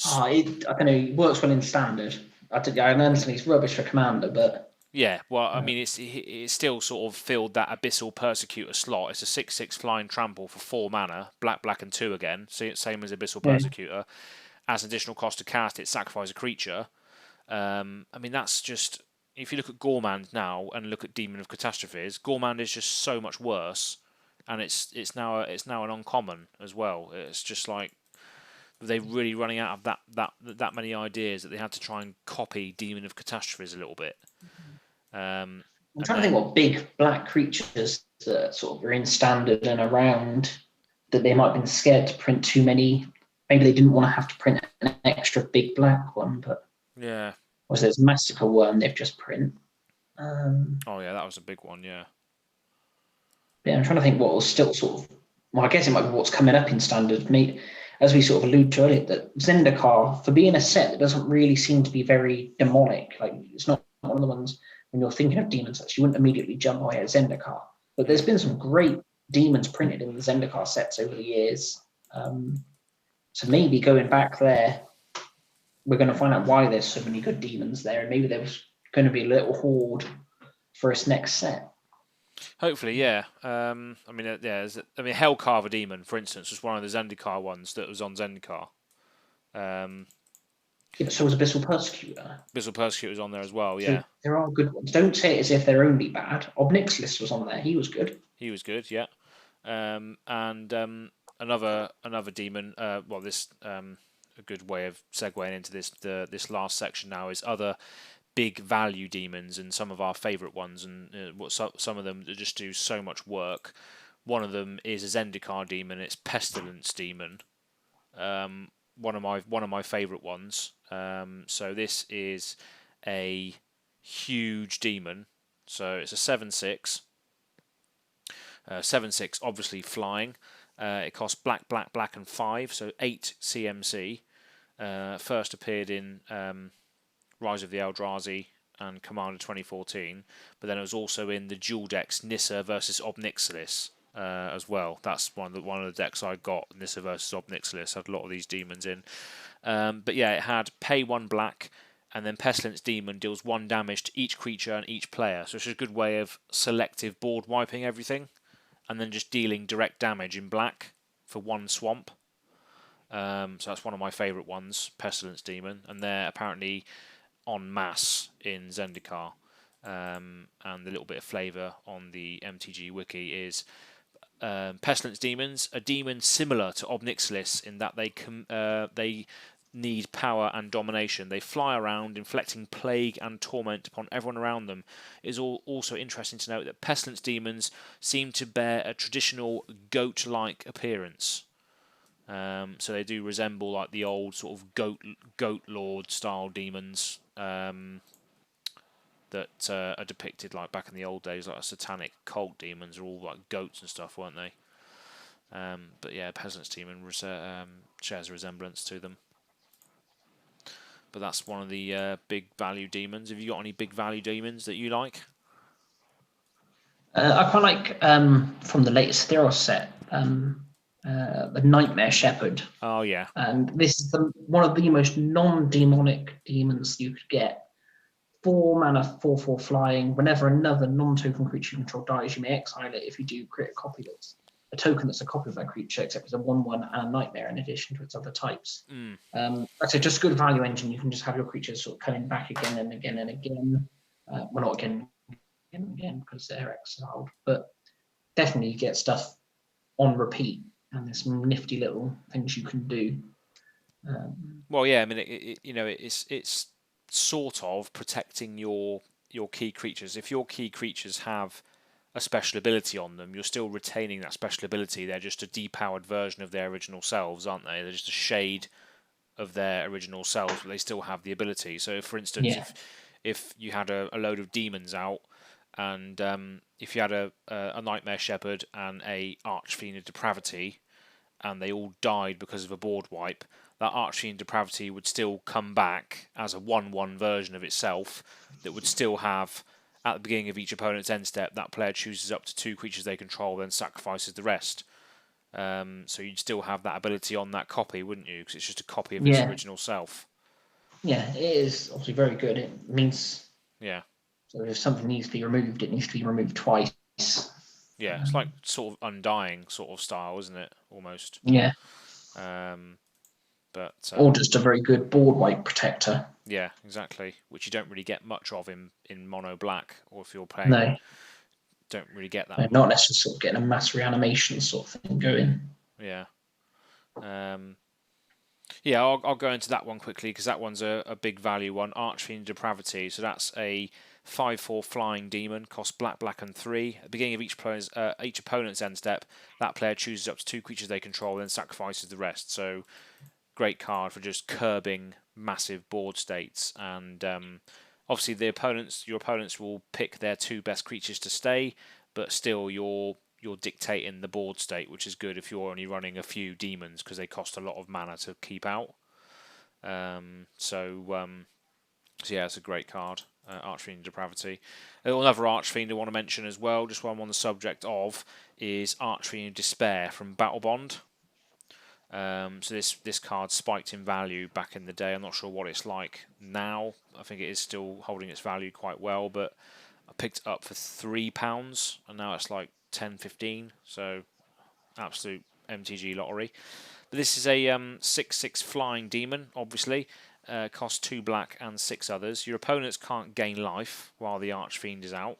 I don't know. It works well in standard. I understand it's rubbish for Commander, but. Yeah, well, I mean, it's still sort of filled that Abyssal Persecutor slot. It's a 6/6 flying trample for 4 mana, black and 2 again, same as Abyssal Persecutor. As additional cost to cast it, sacrifice a creature. I mean, that's just, if you look at Gormand now and look at Demon of Catastrophes, Gormand is just so much worse, and it's now an uncommon as well. It's just like they're really running out of that many ideas that they had to try and copy Demon of Catastrophes a little bit. I'm trying to think what big black creatures that sort of are in standard and around that they might have been scared to print too many. Maybe they didn't want to have to print an extra big black one, but yeah. Was there's Massacre Worm they've just print. Oh yeah, that was a big one, yeah. Yeah, I'm trying to think what was still sort of. Well, I guess it might be what's coming up in standard. As we sort of allude to earlier, that Zendikar, for being a set that doesn't really seem to be very demonic, like it's not one of the ones when you're thinking of demon sets, you wouldn't immediately jump away at Zendikar. But there's been some great demons printed in the Zendikar sets over the years. So maybe going back there, we're going to find out why there's so many good demons there, and maybe there was going to be a little horde for its next set. Hopefully, yeah. I mean, Hellcarver Demon, for instance, was one of the Zendikar ones that was on Zendikar. Yeah, but so was Abyssal Persecutor. Abyssal Persecutor was on there as well, yeah. So there are good ones. Don't say it as if they're only bad. Obnixilis was on there. He was good. He was good, yeah. And another demon. This a good way of segueing into this last section now is other big value demons and some of our favourite ones, and some of them that just do so much work. One of them is a Zendikar demon. It's Pestilence Demon. One of my favourite ones. So this is a huge demon. So it's a 7/6. 7/6, obviously flying. It costs black, and 5, so 8 CMC. First appeared in Rise of the Eldrazi and Commander 2014, but then it was also in the dual decks Nissa versus Obnixilis as well. That's one of the decks I got. Nissa versus Obnixilis had a lot of these demons in. But yeah, it had pay 1 black, and then Pestilence Demon deals 1 damage to each creature and each player. So it's a good way of selective board wiping everything, and then just dealing direct damage in black for 1 swamp. So that's one of my favourite ones, Pestilence Demon, and they're apparently en masse in Zendikar. and the little bit of flavour on the MTG wiki is Pestilence Demons, a demon similar to Ob Nixilis in that they need power and domination. They fly around, inflicting plague and torment upon everyone around them. It is also interesting to note that Pestilence Demons seem to bear a traditional goat-like appearance. So they do resemble like the old sort of goat lord style demons that are depicted like back in the old days, like satanic cult demons are all like goats and stuff, weren't they? But yeah, Pestilence Demon shares a resemblance to them. But that's one of the big value demons. Have you got any big value demons that you like? I quite like from the latest Theros set, the Nightmare Shepherd. Oh yeah. And this is one of the most non-demonic demons you could get. 4 mana, 4/4 flying. Whenever another non-token creature you control dies, you may exile it. If you do, create a copy that's a token that's a copy of that creature, except it's a 1/1 and a nightmare in addition to its other types. Like I said, just a good value engine. You can just have your creatures sort of coming back again and again and again. Well, not again and again because they're exiled, but definitely you get stuff on repeat, and there's some nifty little things you can do. Well, yeah, I mean, it's sort of protecting your key creatures. If your key creatures have a special ability on them, you're still retaining that special ability. They're just a depowered version of their original selves, aren't they? They're just a shade of their original selves, but they still have the ability. So, for instance, if you had a load of demons out, and if you had a Nightmare Shepherd and a Archfiend of Depravity, and they all died because of a board wipe, that Archfiend Depravity would still come back as a 1/1 version of itself that would still have, at the beginning of each opponent's end step, that player chooses up to 2 creatures they control, then sacrifices the rest. So you'd still have that ability on that copy, wouldn't you? Because it's just a copy of its original self. Yeah, it is obviously very good. It means so if something needs to be removed, it needs to be removed twice. Yeah, it's like sort of Undying sort of style, isn't it? Almost. Yeah. But or just a very good board wipe protector. Yeah, exactly. Which you don't really get much of in mono black, or if you're playing, don't really get that. No, not unless you're sort of getting a mass reanimation sort of thing going. Yeah. Yeah, I'll go into that one quickly because that one's a big value one. Archfiend Depravity. So that's a 5/4 flying demon, costs black and 3. At the beginning of each opponent's end step, that player chooses up to 2 creatures they control, then sacrifices the rest. So great card for just curbing massive board states. And obviously your opponents will pick their 2 best creatures to stay, but still you're dictating the board state, which is good if you're only running a few demons because they cost a lot of mana to keep out. So yeah, it's a great card, Archfiend Depravity. Another Archfiend I want to mention as well, just while I'm on the subject of, is Archfiend Despair from Battlebond. So this card spiked in value back in the day. I'm not sure what it's like now. I think it is still holding its value quite well, but I picked it up for £3 and now it's like 10-15, so absolute MTG lottery. But this is a 6/6 flying demon, obviously. Costs 2 black and 6 others. Your opponents can't gain life while the Archfiend is out.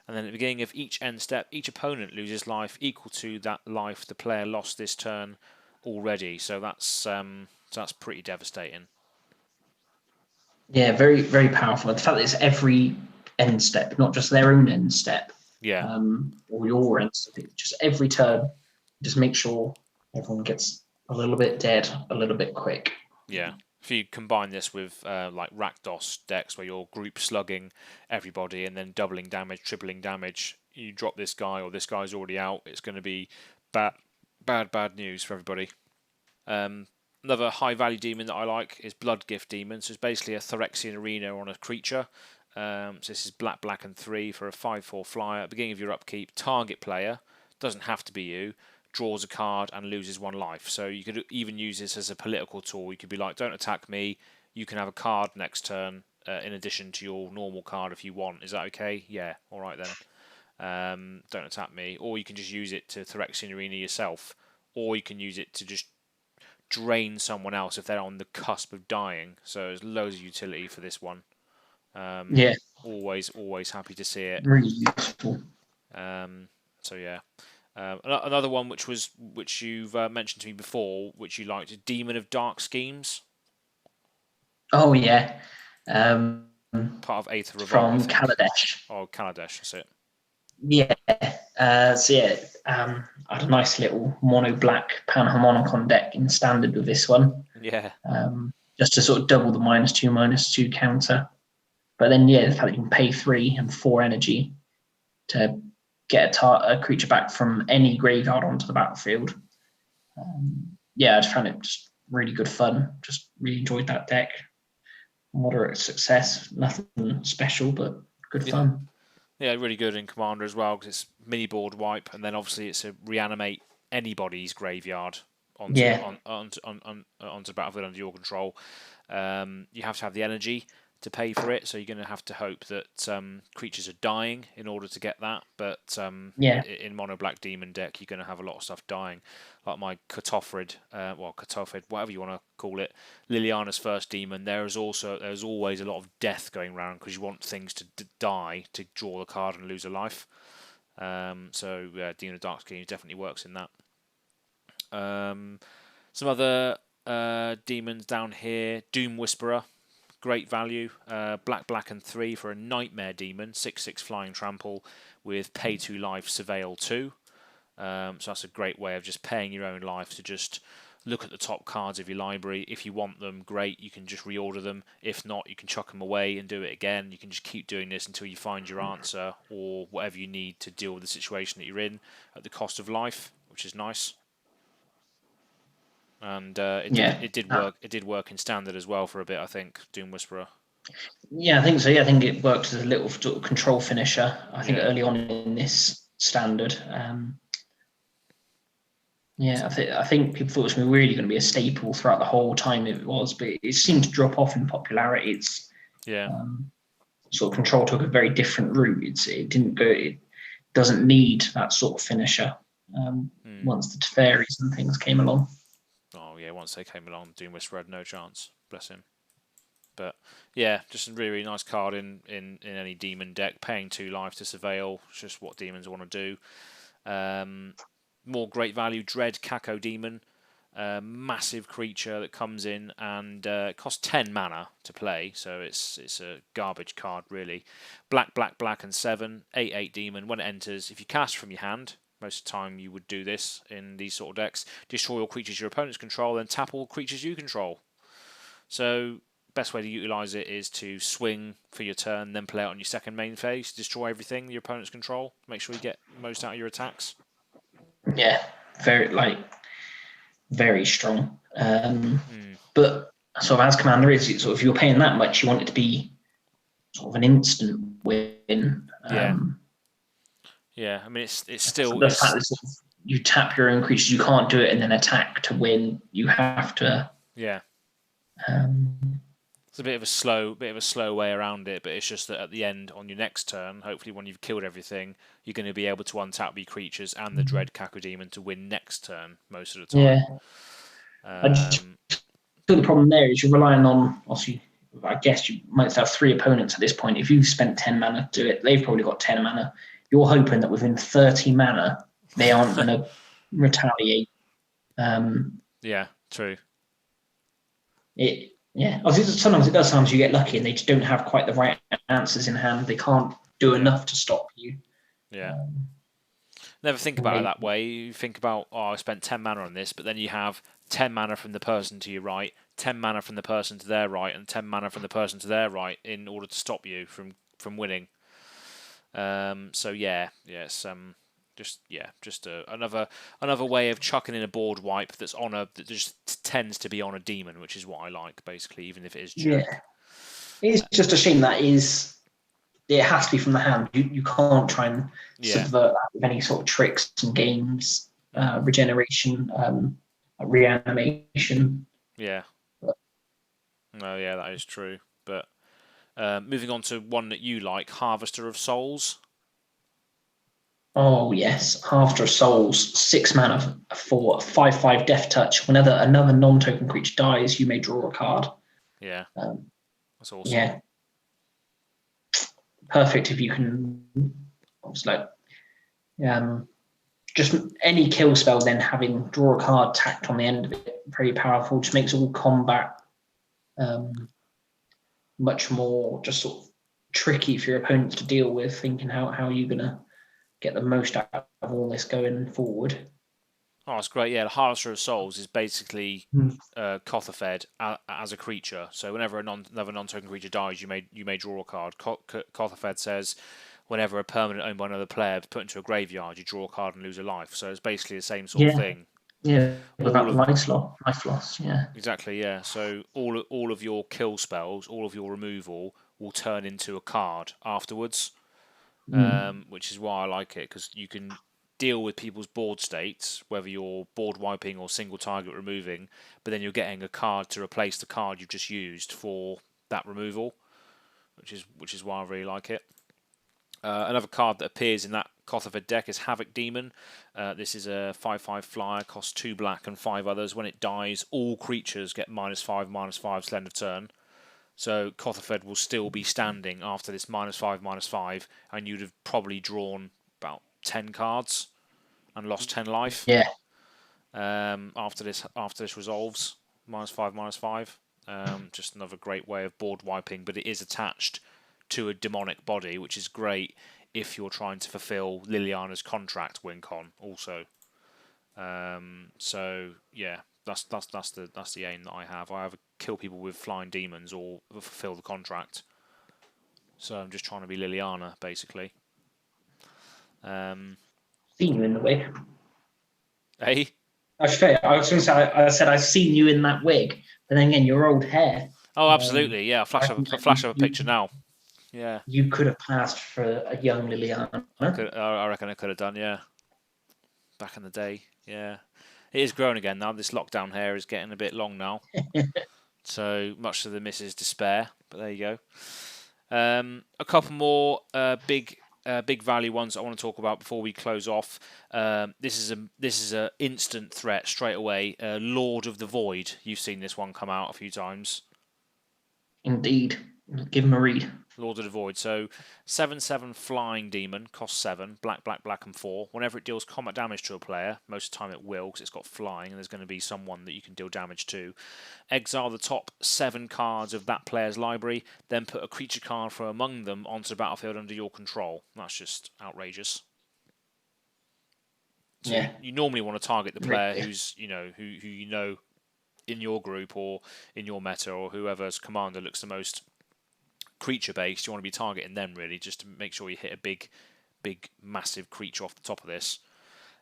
And then at the beginning of each end step, each opponent loses life equal to that life the player lost this turn already. So that's pretty devastating. Yeah, very, very powerful. The fact that it's every end step, not just their own end step. Yeah. Or your end step. Just every turn, just make sure everyone gets a little bit dead, a little bit quick. Yeah. If you combine this with like Rakdos decks where you're group slugging everybody and then doubling damage, tripling damage, you drop this guy or this guy's already out, it's going to be bad news for everybody. Another high value demon that I like is Bloodgift Demon. So it's basically a Phyrexian Arena on a creature. So this is black and 3 for a 5/4 flyer. At the beginning of your upkeep, target player, doesn't have to be you, draws a card and loses 1 life. So you could even use this as a political tool. You could be like, don't attack me, you can have a card next turn in addition to your normal card if you want. Is that okay? Yeah, alright then. Don't attack me. Or you can just use it to Phyrexian Arena yourself. Or you can use it to just drain someone else if they're on the cusp of dying. So there's loads of utility for this one. Yeah, always happy to see it. really useful. So yeah. Another one which you've mentioned to me before, which you liked, Demon of Dark Schemes. Oh yeah, Part of Aether Revolt, I from think. Kaladesh. Oh, Kaladesh, that's it. Yeah. So yeah, I had a nice little mono black Panharmonicon deck in standard with this one. Yeah. Just to sort of double the -2/-2 counter. But then yeah, the fact that you can pay 3 and 4 energy to get a creature back from any graveyard onto the battlefield. Yeah, I just found it just really good fun. Just really enjoyed that deck. Moderate success, nothing special, but good fun. Yeah, really good in Commander as well, because it's mini board wipe, and then obviously it's a reanimate anybody's graveyard onto the battlefield under your control. You have to have the energy to pay for it, so you're going to have to hope that creatures are dying in order to get that. But in mono black demon deck, you're going to have a lot of stuff dying, like my Katophrid, whatever you want to call it, Liliana's first demon. There's always a lot of death going around because you want things to die to draw the card and lose a life. So Demon of Dark Schemes definitely works in that. Some other demons down here, Doom Whisperer. Great value, black and 3 for a Nightmare Demon, 6/6 flying trample with pay 2 life, surveil 2. So that's a great way of just paying your own life to just look at the top cards of your library. If you want them, great, you can just reorder them. If not, you can chuck them away and do it again. You can just keep doing this until you find your answer or whatever you need to deal with the situation that you're in at the cost of life, which is nice. And it did work. It did work in standard as well for a bit, I think. Doom Whisperer. Yeah, I think so. Yeah, I think it worked as a little sort of control finisher. I think early on in this standard. I think people thought it was really going to be a staple throughout the whole time it was, but it seemed to drop off in popularity. Sort of control took a very different route. It doesn't need that sort of finisher once the Teferis and things came along. Oh yeah, once they came along, Doom Whisperer had no chance. Bless him. But yeah, just a really, really nice card in any demon deck. Paying 2 life to surveil, it's just what demons want to do. More great value, Dread Kako Demon. Massive creature that comes in and costs 10 mana to play, so it's a garbage card really. Black and 7, 8/8 demon. When it enters, if you cast from your hand, most of the time you would do this in these sort of decks, destroy all creatures your opponents control, then tap all creatures you control. So best way to utilise it is to swing for your turn, then play it on your second main phase, destroy everything your opponents control, make sure you get most out of your attacks. Yeah, very strong. But sort of as commander is, sort of if you're paying that much, you want it to be sort of an instant win. Yeah, I mean it's still the fact that you tap your own creatures, you can't do it and then attack to win. You have to. Yeah. It's a bit of a slow way around it, but it's just that at the end on your next turn, hopefully when you've killed everything, you're going to be able to untap your creatures and the Dread Kako Demon to win next turn most of the time. Yeah. So the problem there is you're relying on, obviously, I guess you might have 3 opponents at this point. If you've spent 10 mana to do it, they've probably got 10 mana. You're hoping that within 30 mana, they aren't going to retaliate. Yeah, true. Sometimes you get lucky and they just don't have quite the right answers in hand. They can't do enough to stop you. Yeah. Never think about it that way. You think about, I spent 10 mana on this, but then you have 10 mana from the person to your right, 10 mana from the person to their right, and 10 mana from the person to their right in order to stop you from winning. Just another way of chucking in a board wipe that just tends to be on a demon, which is what I like basically, even if it is jerk. Yeah, it's just a shame that it has to be from the hand. You can't try and subvert that with any sort of tricks and games, regeneration, reanimation. Yeah. No, yeah, that is true. But moving on to one that you like, Harvester of Souls. Oh yes, Harvester of Souls, 6 mana for 5/5 Death Touch. Whenever another non-token creature dies, you may draw a card. Yeah, that's awesome. Yeah, perfect if you can, obviously, just any kill spell, then having draw a card tacked on the end of it, pretty powerful. Just makes all combat much more just sort of tricky for your opponents to deal with, thinking how are you going to get the most out of all this going forward. Oh, that's great. Yeah, the Harvester of Souls is basically Kothafed as a creature. So whenever another non-token creature dies, you may draw a card. Kothafed says whenever a permanent owned by another player is put into a graveyard, you draw a card and lose a life. So it's basically the same sort of thing. Yeah, without life loss. Yeah, exactly. Yeah. So all of your kill spells, all of your removal will turn into a card afterwards, which is why I like it, because you can deal with people's board states, whether you're board wiping or single target removing, but then you're getting a card to replace the card you've just used for that removal, which is why I really like it. Another card that appears in that Kothafed deck is Havoc Demon. This is a 5/5 flyer, costs 2 black and 5 others. When it dies, all creatures get -5/-5 till end of turn. So Kothafed will still be standing after this -5/-5, and you'd have probably drawn about 10 cards and lost 10 life. Yeah. After this resolves, -5/-5. Just another great way of board wiping, but it is attached to a demonic body, which is great if you're trying to fulfill Liliana's contract WinCon also. So yeah, that's the aim that I have. I either kill people with flying demons or fulfill the contract. So I'm just trying to be Liliana basically. Seen you in the wig. Hey? I was going to say, I said I've seen you in that wig, but then again, your old hair. Oh, absolutely, yeah. Flash of a picture now. Yeah. You could have passed for a young Liliana. I reckon I could have done, yeah. Back in the day, yeah. It is growing again now. This lockdown hair is getting a bit long now. So much to the missus' despair, but there you go. A couple more big value ones I want to talk about before we close off. This is a instant threat straight away. Lord of the Void. You've seen this one come out a few times. Indeed. Give him a read. Lord of the Void. So 7/7 flying demon, costs 7, black, and 4. Whenever it deals combat damage to a player, most of the time it will because it's got flying and there's going to be someone that you can deal damage to. Exile the top 7 cards of that player's library, then put a creature card from among them onto the battlefield under your control. That's just outrageous. So yeah. You normally want to target the player who's who you know in your group or in your meta, or whoever's commander looks the most creature based. You want to be targeting them really, just to make sure you hit a big massive creature off the top of this.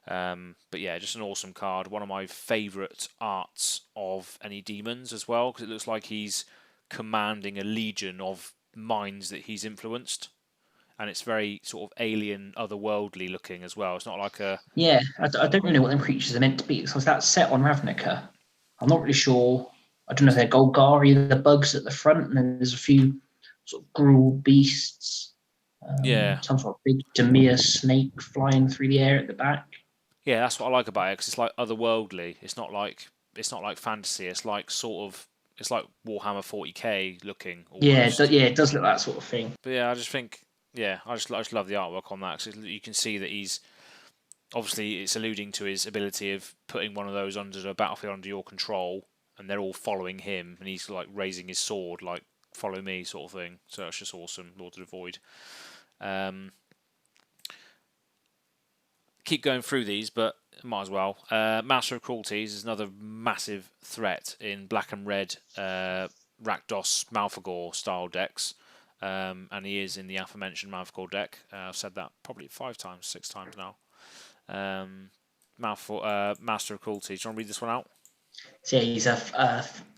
But yeah, just an awesome card. One of my favourite arts of any demons as well, because it looks like he's commanding a legion of minds that he's influenced, and it's very sort of alien, otherworldly looking as well. It's not like a... Yeah, I don't really know what them creatures are meant to be, because that's set on Ravnica. I'm not really sure. I don't know if they're Golgari, the bugs at the front, and then there's a few sort of gruel beasts. Some sort of big Demir snake flying through the air at the back. Yeah, that's what I like about it, because it's like otherworldly. It's not like fantasy. It's like it's like Warhammer 40k looking. Almost. Yeah, it does look that sort of thing. But yeah, I just love the artwork on that, because you can see that he's obviously, it's alluding to his ability of putting one of those under the battlefield under your control, and they're all following him, and he's like raising his sword, like follow me sort of thing. So it's just awesome. Lord of the Void. Keep going through these, but might as well. Master of Cruelties is another massive threat in black and red Rakdos Malfagor style decks, and he is in the aforementioned Malfagor deck. I've said that probably 6 times now. Master of Cruelties. Do you want to read this one out? So yeah, he's a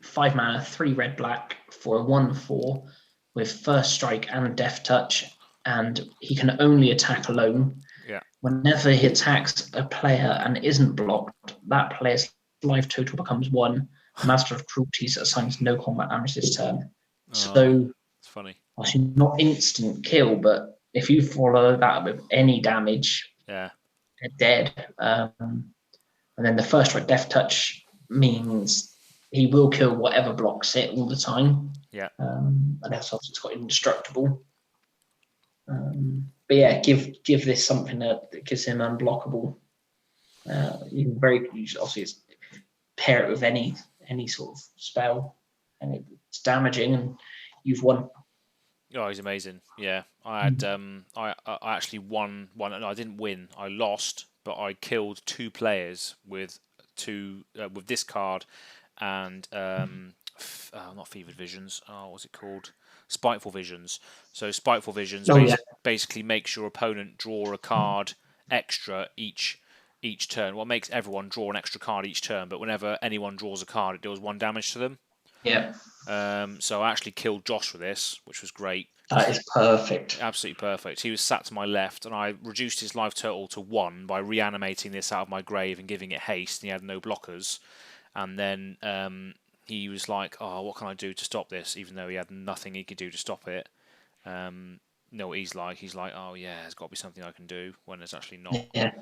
5 mana, 3 red black for a 1/4 with first strike and death touch, and he can only attack alone. Yeah. Whenever he attacks a player and isn't blocked, that player's life total becomes 1. Master of Cruelties assigns no combat damage this turn. So it's funny. Obviously not instant kill, but if you follow that with any damage, they're dead. And then the first strike death touch means he will kill whatever blocks it all the time. Yeah. And that's obviously it's got indestructible. But yeah, give this something that gives him unblockable. You can obviously pair it with any sort of spell, and it's damaging, and you've won. Oh, he's amazing. Yeah, I had I actually won one. No, I didn't win. I lost, but I killed 2 players with with this card and not Fevered Visions. Oh, what's it called? Spiteful Visions. So Spiteful Visions Oh yeah, basically makes your opponent draw a card extra each turn. Well, it makes everyone draw an extra card each turn, but whenever anyone draws a card, it deals 1 damage to them. yeah. So I actually killed Josh with this, which was great. That is perfect. Absolutely perfect. He was sat to my left, and I reduced his life total to 1 by reanimating this out of my grave and giving it haste, and he had no blockers. And then he was like, "Oh, what can I do to stop this?" Even though he had nothing he could do to stop it. No, what he's like. He's like, "Oh yeah, there's got to be something I can do," when there's actually not. Yeah.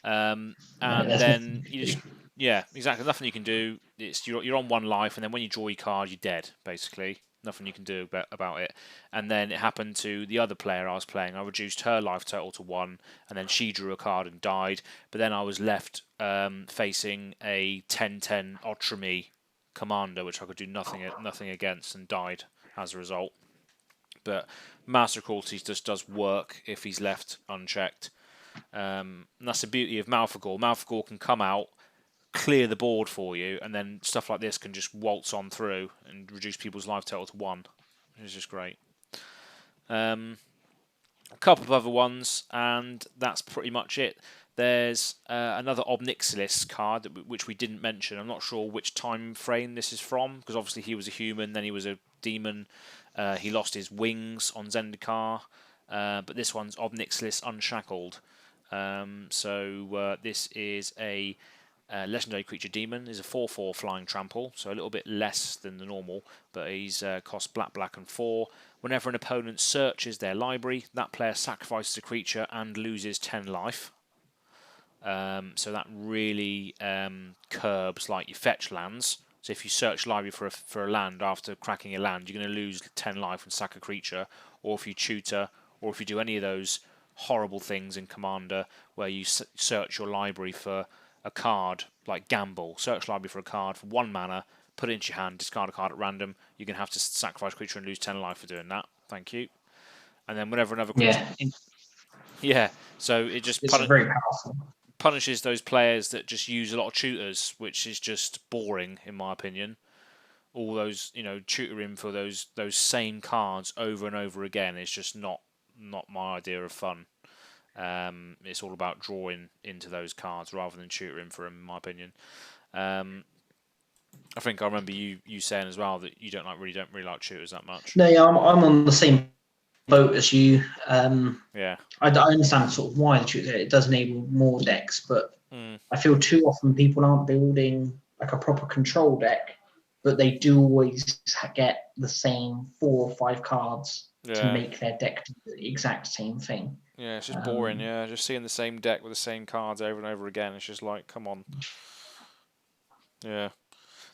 And That's then you just, yeah, exactly, nothing you can do. It's you're on 1 life, and then when you draw your card, you're dead. Basically, nothing you can do about it. And then it happened to the other player I was playing. I reduced her life total to 1, and then she drew a card and died. But then I was left facing a 10/10 Otrami commander, which I could do nothing against, and died as a result. But Master Cruelty just does work if he's left unchecked. And that's the beauty of Malfagor. Malfagor can come out, clear the board for you, and then stuff like this can just waltz on through and reduce people's life total to 1. It's just great. A couple of other ones, and that's pretty much it. There's another Ob Nixilis card which we didn't mention. I'm not sure which time frame this is from, because obviously he was a human, then he was a demon. He lost his wings on Zendikar, but this one's Ob Nixilis Unshackled. So this is a legendary creature demon. Is a 4/4 flying trample, so a little bit less than the normal, but he's cost black and 4. Whenever an opponent searches their library, that player sacrifices a creature and loses 10 life. So that really curbs like your fetch lands. So if you search library for a land after cracking a land, you're going to lose 10 life and sack a creature. Or if you tutor, or if you do any of those horrible things in Commander where you search your library for a card, like Gamble, search library for a card for 1 mana, put it into your hand, discard a card at random, you're going to have to sacrifice a creature and lose 10 life for doing that. Thank you. And then whenever another creature... Yeah, so it just... It's very powerful. Punishes those players that just use a lot of tutors, which is just boring in my opinion. All those, tutoring for those same cards over and over again is just not my idea of fun. It's all about drawing into those cards rather than tutoring for them, in my opinion. I think I remember you saying as well that you don't really like tutors that much. No, yeah, I'm on the same boat as you. Yeah, I understand sort of why the tutor. It does enable more decks, but I feel too often people aren't building like a proper control deck, but they do always get the same 4 or 5 cards to make their deck do the exact same thing. Yeah, it's just boring. Yeah, just seeing the same deck with the same cards over and over again. It's just like, come on. Yeah.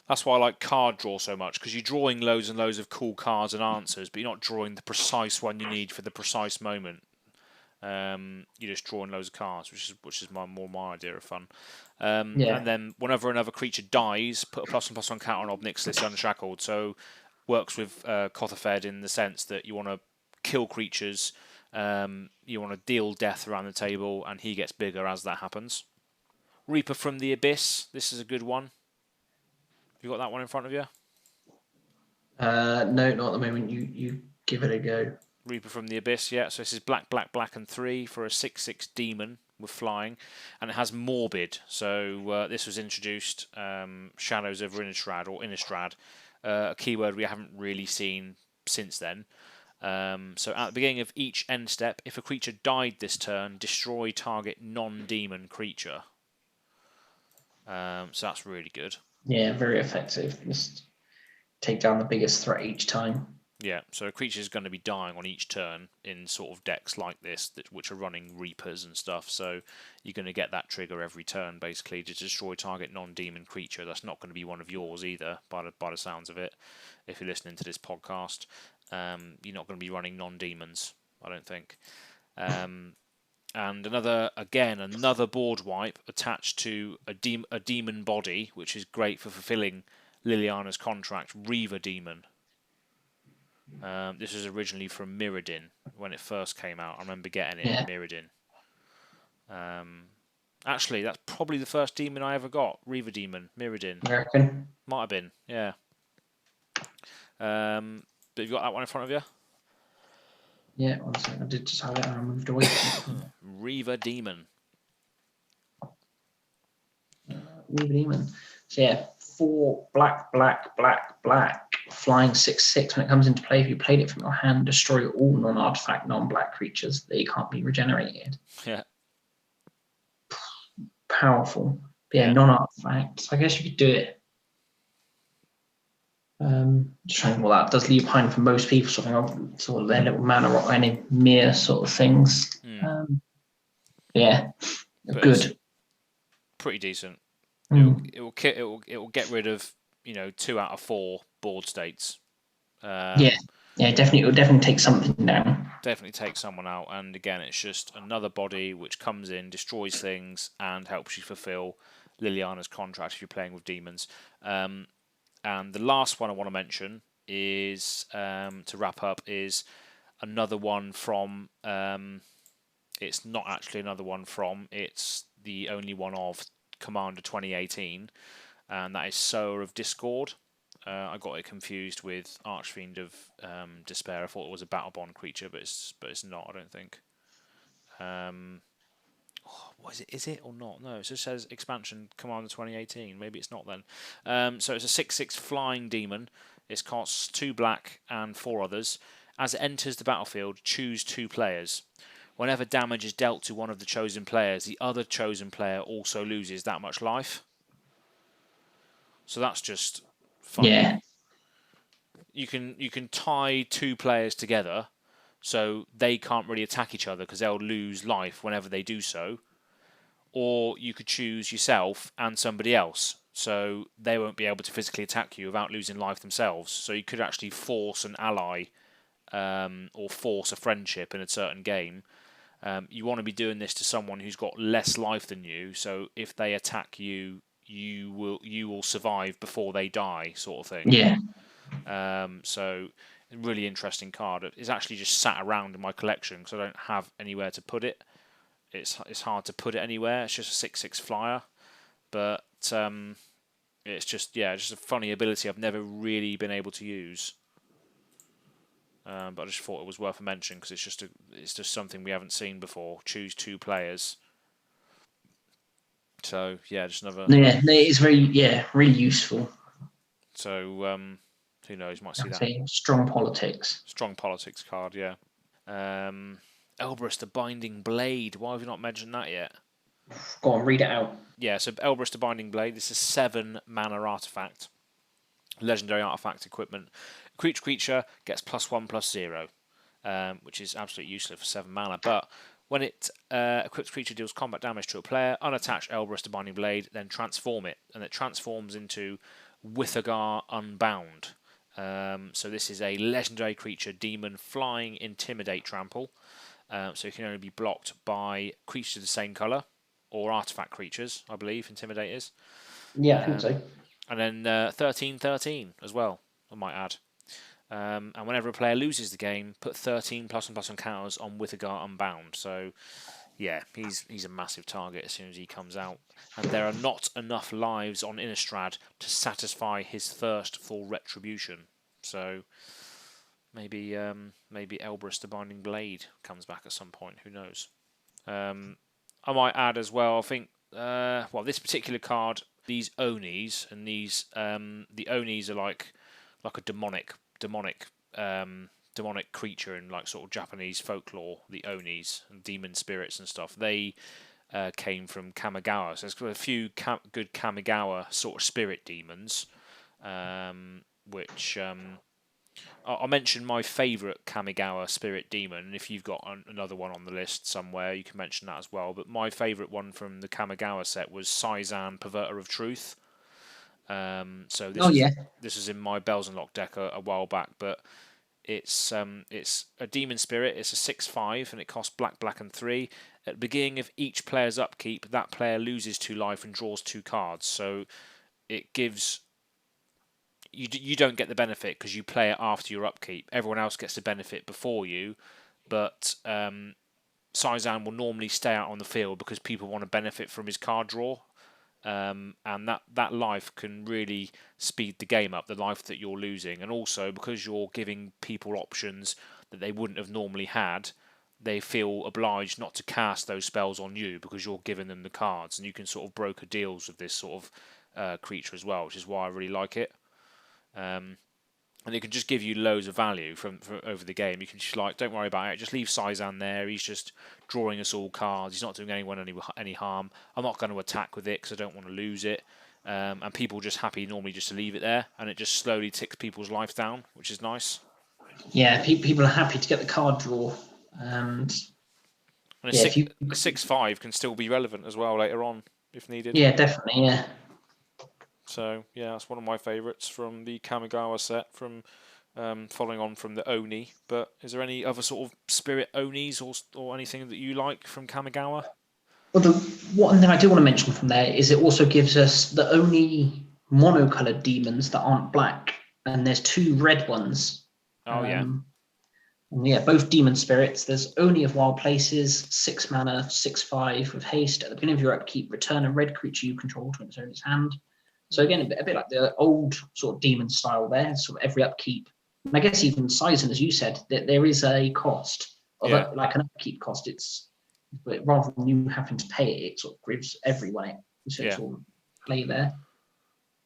That's why I like card draw so much, because you're drawing loads and loads of cool cards and answers, but you're not drawing the precise one you need for the precise moment. You're just drawing loads of cards, which is my idea of fun. And then whenever another creature dies, put a +1/+1 counter on Ob Nixilis Unshackled. So works with Kothafed in the sense that you want to kill creatures, you want to deal death around the table, and he gets bigger as that happens. Reaper from the Abyss. This is a good one. You got that one in front of you? No, not at the moment. You give it a go. Reaper from the Abyss, yeah. So this is black, and 3 for a 6/6 demon with flying, and it has Morbid. So this was introduced, Shadows over Innistrad, a keyword we haven't really seen since then. So at the beginning of each end step, if a creature died this turn, destroy target non-demon creature. So that's really good. Yeah, very effective. Just take down the biggest threat each time. Yeah, so a creature is going to be dying on each turn in sort of decks like this, which are running Reapers and stuff. So you're going to get that trigger every turn, basically, to destroy target non-demon creature. That's not going to be one of yours either, by the sounds of it. If you're listening to this podcast, you're not going to be running non-demons. I don't think. And another board wipe attached to a demon body, which is great for fulfilling Liliana's contract, Reaver Demon. This was originally from Mirrodin when it first came out. I remember getting it in Mirrodin. Actually, that's probably the first demon I ever got, Reaver Demon, Mirrodin. American. Might have been, yeah. But you've got that one in front of you? Yeah, one second. I did just have it and I moved away from it. Reaver Demon. Reaver Demon. So yeah, 4 black, flying 6/6. When it comes into play, if you played it from your hand, destroy all non-artifact, non-black creatures. They can't be regenerated. Yeah. Powerful. But yeah, non-artifacts. I guess you could do it. Just trying what that does leave behind for most people, something of sort of their little mana rock, any mere sort of things. Yeah, but good. Pretty decent. It will get rid of 2 out of 4 board states. Definitely. It will definitely take something down. Definitely take someone out, and again, it's just another body which comes in, destroys things, and helps you fulfill Liliana's contract if you're playing with demons. And the last one I want to mention is, to wrap up, is another one from. It's not actually another one from. It's the only one of Commander 2018, and that is Sower of Discord. I got it confused with Archfiend of Despair. I thought it was a battle bond creature, but it's not. I don't think. What is it? Is it or not? No, it just says expansion Commander 2018. Maybe it's not then. So it's a 6/6 flying demon. It costs 2 black and 4 others. As it enters the battlefield, choose 2 players. Whenever damage is dealt to one of the chosen players, the other chosen player also loses that much life. So that's just fun. Yeah. You can tie 2 players together, so they can't really attack each other because they'll lose life whenever they do so. Or you could choose yourself and somebody else, so they won't be able to physically attack you without losing life themselves. So you could actually force an ally or force a friendship in a certain game. You want to be doing this to someone who's got less life than you, so if they attack you, you will survive before they die, sort of thing. Yeah. So really interesting card. It's actually just sat around in my collection because I don't have anywhere to put it. It's hard to put it anywhere. It's just a 6/6 flyer, but it's just a funny ability I've never really been able to use. But I just thought it was worth a mention because it's just something we haven't seen before. Choose 2 players. So yeah, just another. Yeah, it's really useful. So who knows? Might see that. Strong politics. Strong politics card, yeah. Elberus the Binding Blade. Why have we not mentioned that yet? Go on, read it out. Yeah, so Elberus the Binding Blade. This is 7 mana artifact. Legendary artifact equipment. Creature gets +1/+0, which is absolutely useless for 7 mana. But when it equips creature deals combat damage to a player, unattach Elberus the Binding Blade, then transform it, and it transforms into Withagar Unbound. So this is a legendary creature, demon, flying, intimidate, trample. So it can only be blocked by creatures of the same colour or artifact creatures, I believe. Intimidate is. Yeah, I think so. And then 13/13 as well, I might add. And whenever a player loses the game, put 13 +1/+1 counters on Withagar Unbound. So yeah, he's a massive target as soon as he comes out. And there are not enough lives on Innistrad to satisfy his thirst for retribution. So maybe Elberus the Binding Blade comes back at some point. Who knows? I might add as well. I think this particular card, these Onis and these the Onis are like a demonic creature in like sort of Japanese folklore. The Onis and demon spirits and stuff. They came from Kamigawa. So there's a few good Kamigawa sort of spirit demons, which I'll mention my favourite Kamigawa spirit demon. And if you've got another one on the list somewhere, you can mention that as well. But my favourite one from the Kamigawa set was Saizan, Perverter of Truth. So this was in my Bells and Lock deck a while back, but It's a demon spirit. It's a 6/5, and it costs black, black, and 3. At the beginning of each player's upkeep, that player loses 2 life and draws 2 cards. So it gives you don't get the benefit because you play it after your upkeep. Everyone else gets the benefit before you, but Syzan will normally stay out on the field because people want to benefit from his card draw. And that life can really speed the game up, the life that you're losing. And also, because you're giving people options that they wouldn't have normally had, they feel obliged not to cast those spells on you because you're giving them the cards. And you can sort of broker deals with this sort of creature as well, which is why I really like it. And it can just give you loads of value from over the game. You can just don't worry about it. Just leave Syzan there. He's just drawing us all cards. He's not doing anyone any harm. I'm not going to attack with it because I don't want to lose it. And people are just happy normally just to leave it there, and it just slowly ticks people's life down, which is nice. Yeah, people are happy to get the card draw. And a 6/5 can still be relevant as well later on if needed. Yeah, definitely. Yeah. So yeah, that's one of my favourites from the Kamigawa set, from following on from the Oni. But is there any other sort of spirit Onis or anything that you like from Kamigawa? Well, one thing I do want to mention from there is it also gives us the only monocoloured demons that aren't black, and there's 2 red ones. Oh yeah. Yeah, both demon spirits. There's Oni of Wild Places, 6 mana, 6/5 with haste. At the beginning of your upkeep, return a red creature you control to its owner's hand. So again, a bit like the old sort of demon style there, sort of every upkeep. And I guess even Syzan, as you said, that there is a cost, like an upkeep cost. But rather than you having to pay it, it sort of gives everyone it. So it's all play there.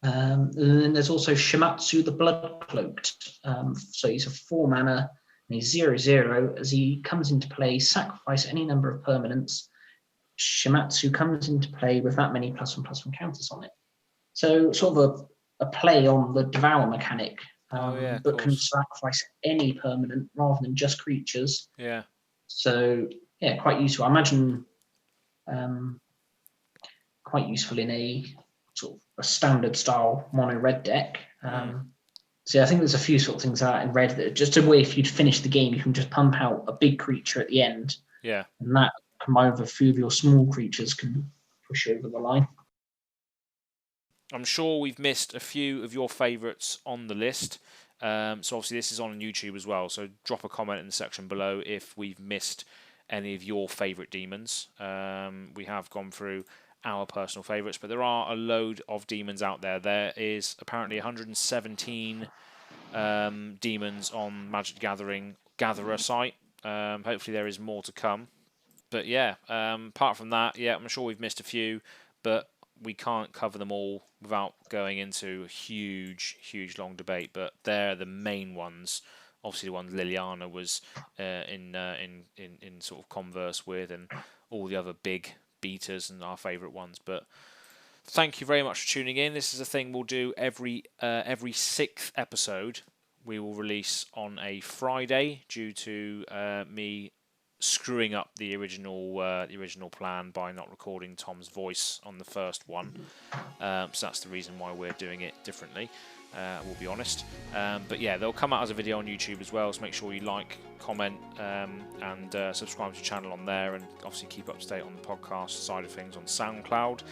And then there's also Shimatsu the Blood Cloaked. So he's a 4 mana and he's 0/0. As he comes into play, sacrifice any number of permanents. Shimatsu comes into play with that many +1/+1 counters on it. So sort of a play on the Devour mechanic, but can sacrifice any permanent rather than just creatures. Yeah. So yeah, quite useful. I imagine quite useful in a sort of a standard style mono red deck. So yeah, I think there's a few sort of things out in red that just a way if you'd finish the game, you can just pump out a big creature at the end. Yeah. And that combined with a few of your small creatures can push you over the line. I'm sure we've missed a few of your favourites on the list. So obviously this is on YouTube as well. So drop a comment in the section below if we've missed any of your favourite demons. We have gone through our personal favourites, but there are a load of demons out there. There is apparently 117 demons on Magic the Gathering Gatherer site. Hopefully there is more to come. But yeah, apart from that, yeah, I'm sure we've missed a few, but we can't cover them all without going into a huge, long debate. But they're the main ones. Obviously, the ones Liliana was in sort of converse with, and all the other big beaters and our favourite ones. But thank you very much for tuning in. This is a thing we'll do every 6th episode. We will release on a Friday due to me screwing up the original plan by not recording Tom's voice on the first one. So that's the reason why we're doing it differently. We'll be honest. But yeah, they'll come out as a video on YouTube as well, so make sure you like, comment, and subscribe to the channel on there, and obviously keep up to date on the podcast side of things on SoundCloud.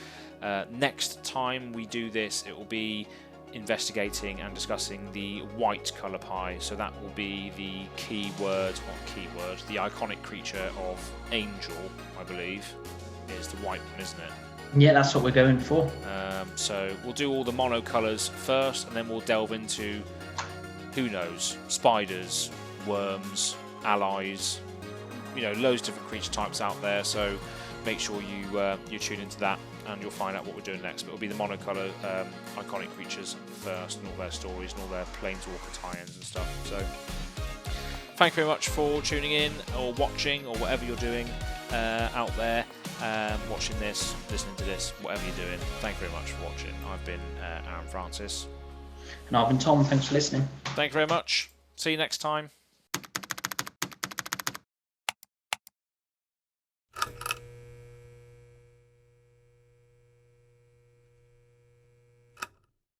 Next time we do this, it will be investigating and discussing the white colour pie. So that will be the the iconic creature of Angel, I believe, is the white one, isn't it? Yeah, that's what we're going for. So we'll do all the mono colours first, and then we'll delve into, who knows, spiders, worms, allies, loads of different creature types out there. So make sure you tune into that, and you'll find out what we're doing next. But it'll be the monocolour iconic creatures first, and all their stories, and all their Planeswalker tie-ins and stuff. So thank you very much for tuning in, or watching, or whatever you're doing out there. Watching this, listening to this, whatever you're doing. Thank you very much for watching. I've been Aaron Francis. And I've been Tom. Thanks for listening. Thank you very much. See you next time.